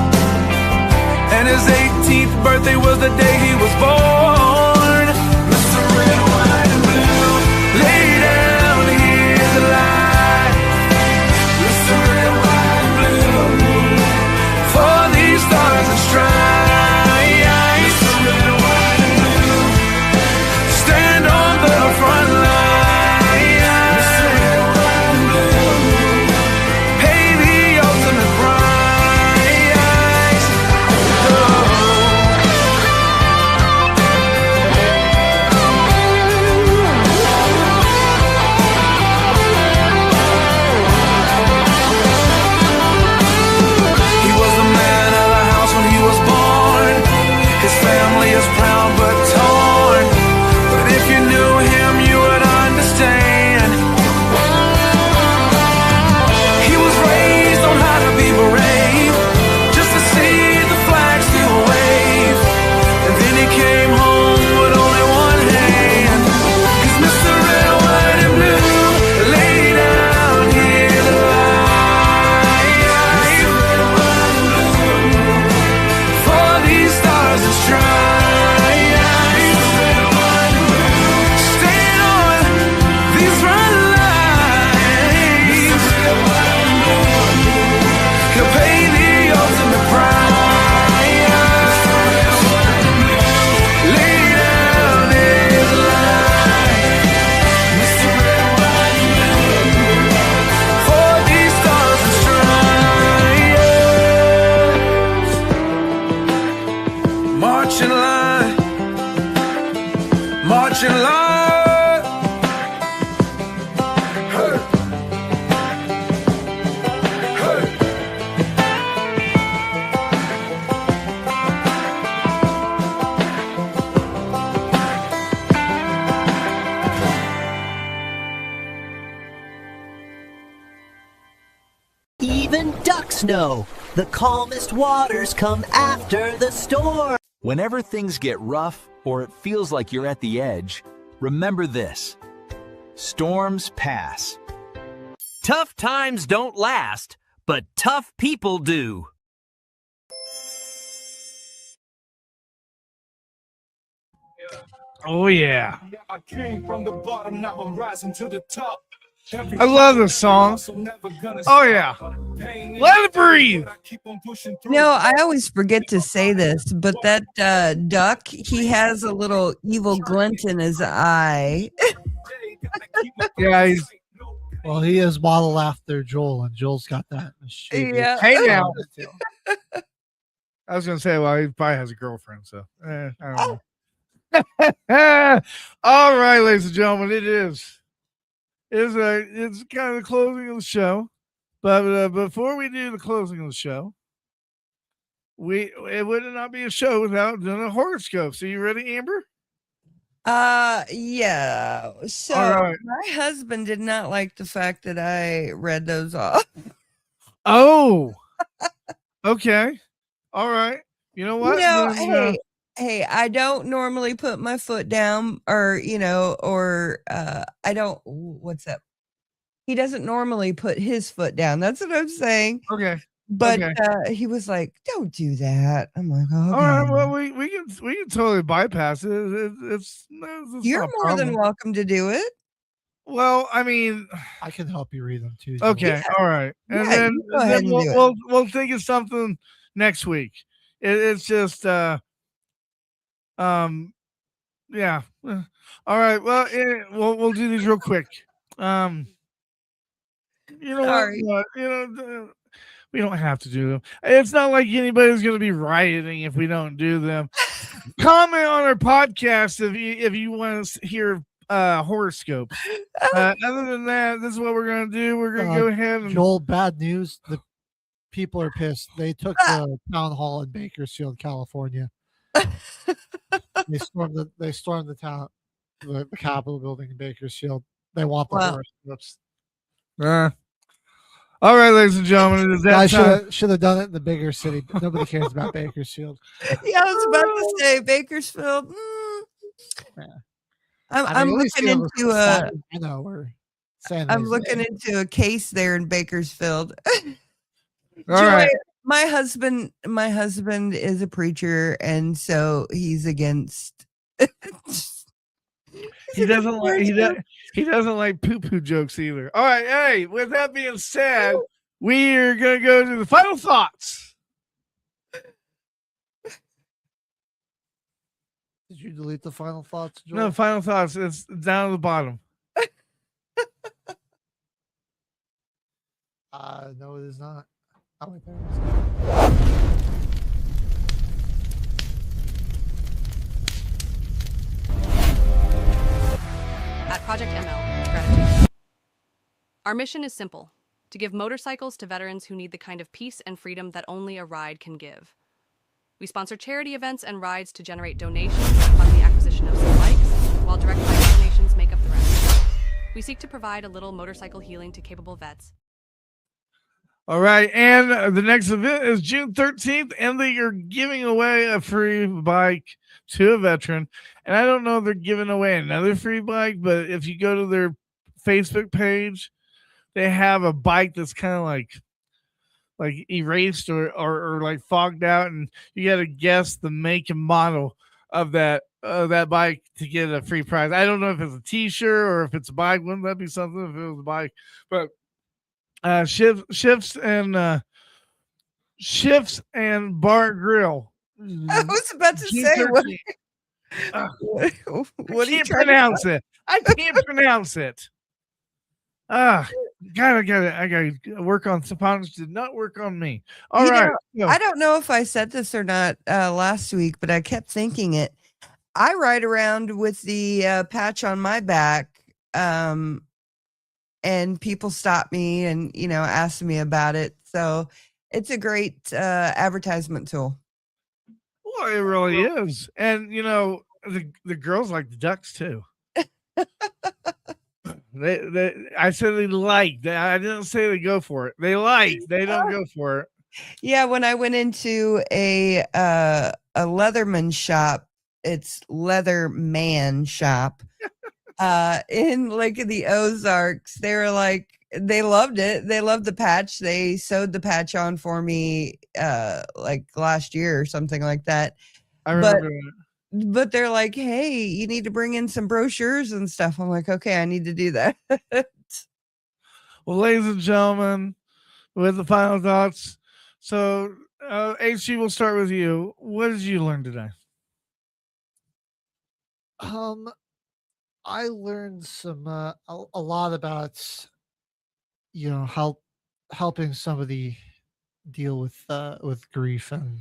and his 18th birthday was the day he was born. Mr. Red, White, and Blue, lay down, here's the light. Mr. Red, White, and Blue, for these stars and stripes. Mr. Red, White, and Blue, stand on the front line. Mr. Red, White, and Blue, pay the ultimate price. Oh. He was the man of the house when he was born. His family is proud but torn. But if you knew him, you would understand. He was raised on how to be brave, just to see the flag still wave. And then he came home with only one hand. 'Cause Mr. Red, White, and Blue, lay down here to lie. Mr. Red, White, and Blue, for these stars and stripes. Mr. Red, White, and Blue, stand on these front lines. Mr. Red, White, and Blue, he'll pay the ultimate price. Mr. Red, White, and Blue, lay down his life. Mr. Red, White, and Blue, for these stars and stripes. March in line, march in line. Hey. Hey. Even ducks know the calmest waters come after the storm. Whenever things get rough or it feels like you're at the edge, remember this: storms pass. Tough times don't last, but tough people do. Oh yeah. I came from the bottom, now I'm rising to the top. I love this song. Oh yeah. Let it breathe. No, I always forget to say this, but that duck, he has a little evil glint in his eye. Yeah, he's Well, he is modeled after Joel, and Joel's got that. Yeah. Hey now. I was gonna say, well, he probably has a girlfriend, so I don't know. All right, ladies and gentlemen, it's kind of the closing of the show. But before we do the closing of the show, it would not be a show without doing a horoscope. So you ready, Amber? Yeah. So right. my husband did not like the fact that I read those off. Oh, okay. All right. You know what? No, Then, hey, I don't normally put my foot down, or I don't. What's up? He doesn't normally put his foot down. That's what I'm saying. Okay. But Okay. he was like, "Don't do that." I'm like, "Oh, all right. Well, we can totally bypass it. It's you're not a more than problem. welcome to do it." Well, I mean, I can help you read them too. okay, Yeah. all right, and Yeah, then, you go ahead and do it. we'll think of something next week. It's just yeah. All right. Well, we'll do these real quick. You know Sorry. what? We don't have to do them. It's not like anybody's going to be rioting if we don't do them. Comment on our podcast if you want to hear horoscopes. Other than that, this is what we're going to do. We're going to go ahead and Joel, bad news. The people are pissed. They took the town hall in Bakersfield, California. They stormed the town, the Capitol building in Bakersfield. They want the horoscopes. All right, ladies and gentlemen, is that I should have done it in the bigger city, but nobody cares about Bakersfield. Yeah, I was about to say Bakersfield. I'm looking into I'm looking into a case there in Bakersfield. All right. My husband is a preacher, and so he's against. He doesn't like poo-poo jokes either. All right, hey, with that being said, we are gonna go to the final thoughts. Did you delete the final thoughts, Joel? No, final thoughts. It's down at the bottom. No, it is not. Oh, wait, there At Project ML, gratitude. Our mission is simple: to give motorcycles to veterans who need the kind of peace and freedom that only a ride can give. We sponsor charity events and rides to generate donations and fund the acquisition of some bikes, while direct bike donations make up the rest. We seek to provide a little motorcycle healing to capable vets. All right, and the next event is June 13th, and they are giving away a free bike to a veteran. And I don't know if they're giving away another free bike, but if you go to their Facebook page, they have a bike that's kind of like erased or like fogged out, and you got to guess the make and model of that bike to get a free prize. I don't know if it's a t-shirt or if it's a bike. Wouldn't that be something if it was a bike? But shifts and bar grill. I was about to say what I can't pronounce it. I can't pronounce it. I gotta work on Sapanos. Did not work on me. All right. I don't know if I said this or not last week, but I kept thinking it. I ride around with the patch on my back, and people stop me and ask me about it. So it's a great advertisement tool. Well, it really is, and the girls like the ducks too. I said they like. I didn't say they go for it. They like. They don't go for it. Yeah, when I went into a Leatherman shop, it's Leatherman shop, in Lake of the Ozarks, they were like, they loved it. They loved the patch. They sewed the patch on for me, like last year or something like that. I remember that. But they're like, hey, you need to bring in some brochures and stuff. I'm like, okay, I need to do that. Well, ladies and gentlemen, with the final thoughts. So, HG, we'll start with you. What did you learn today? I learned some a lot about helping somebody deal with grief, and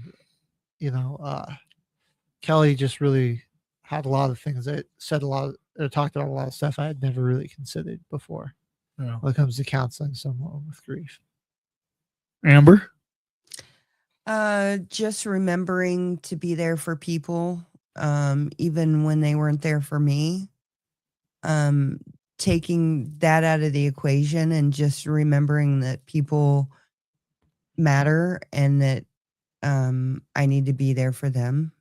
Kelly just really had a lot of things that said talked about a lot of stuff I had never really considered before. Yeah. When it comes to counseling someone with grief. Amber? Just remembering to be there for people, even when they weren't there for me. Taking that out of the equation and just remembering that people matter and that I need to be there for them.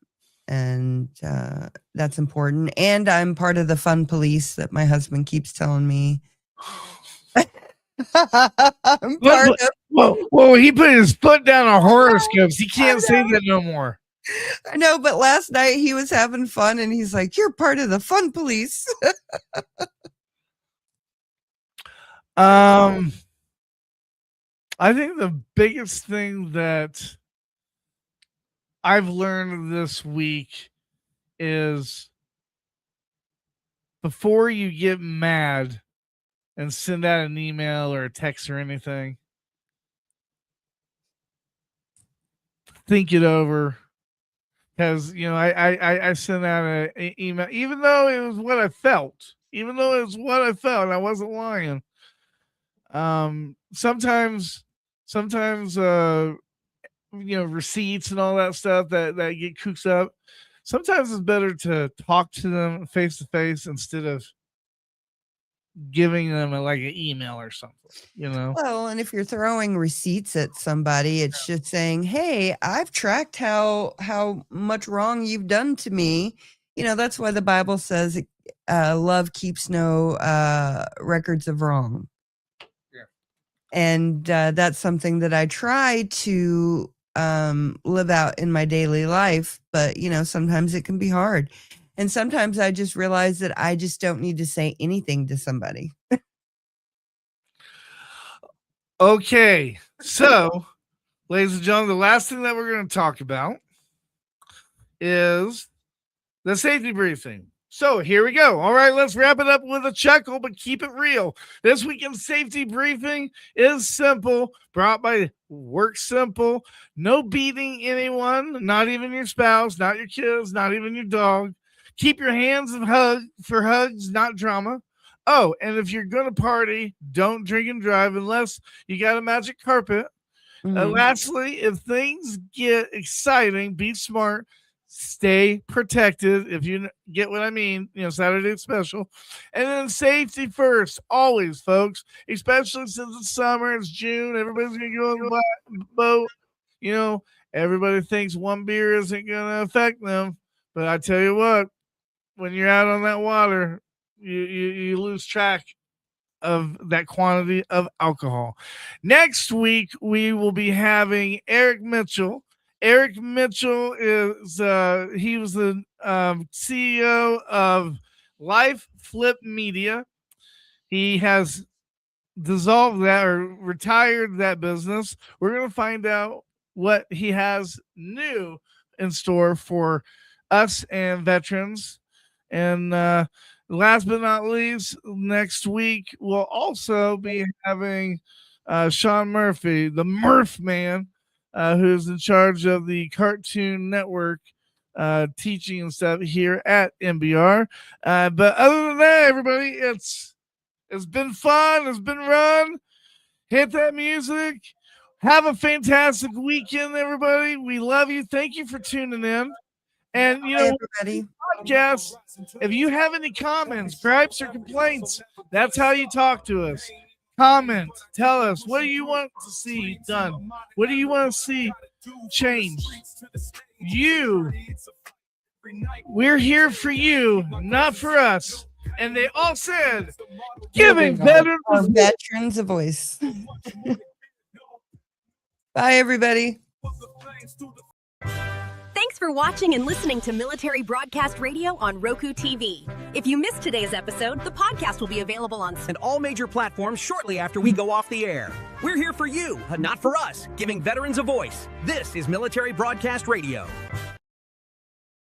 And that's important. And I'm part of the fun police that my husband keeps telling me. I'm part of. Whoa, he put his foot down on horoscopes. He can't say that no more. I know, but last night he was having fun and he's like, you're part of the fun police. I think the biggest thing that I've learned this week is before you get mad and send out an email or a text or anything. Think it over, because I sent out an email, even though it was what I felt. I wasn't lying. Sometimes receipts and all that stuff that get cooked up. Sometimes it's better to talk to them face to face instead of giving them like an email or something, Well, and if you're throwing receipts at somebody, it's just saying, hey, I've tracked how much wrong you've done to me. That's why the Bible says love keeps no records of wrong. Yeah. And that's something that I try to live out in my daily life, but sometimes it can be hard. And sometimes I just realize that I just don't need to say anything to somebody. Okay. So, ladies and gentlemen, the last thing that we're going to talk about is the safety briefing. So here we go. All right, let's wrap it up with a chuckle, but keep it real. This weekend's safety briefing is simple, brought by Work Simple. No beating anyone, not even your spouse, not your kids, not even your dog. Keep your hands for hugs, not drama. Oh, and if you're going to party, don't drink and drive unless you got a magic carpet. Lastly, if things get exciting, be smart. Stay protected, if you get what I mean. Saturday special. And then safety first, always, folks. Especially since it's summer, it's June. Everybody's going to go on the boat. Everybody thinks one beer isn't going to affect them. But I tell you what, when you're out on that water, you lose track of that quantity of alcohol. Next week, we will be having Eric Mitchell. Eric Mitchell is he was the CEO of Life Flip Media. He has dissolved that or retired that business. We're going to find out what he has new in store for us and veterans. And last but not least, next week we'll also be having Sean Murphy, the Murph Man, who's in charge of the Cartoon Network teaching and stuff here at MBR. But other than that, everybody, it's been fun. It's been run. Hit that music. Have a fantastic weekend, everybody. We love you. Thank you for tuning in. And, everybody. Podcast, if you have any comments, gripes, or complaints, that's how you talk to us. Comment. Tell us, what do you want to see done? What do you want to see changed? We're here for you, not for us. And they all said, giving veterans a voice. Bye, everybody. Thanks for watching and listening to Military Broadcast Radio on Roku TV. If you missed today's episode, the podcast will be available on and all major platforms shortly after we go off the air. We're here for you, not for us, giving veterans a voice. This is Military Broadcast Radio.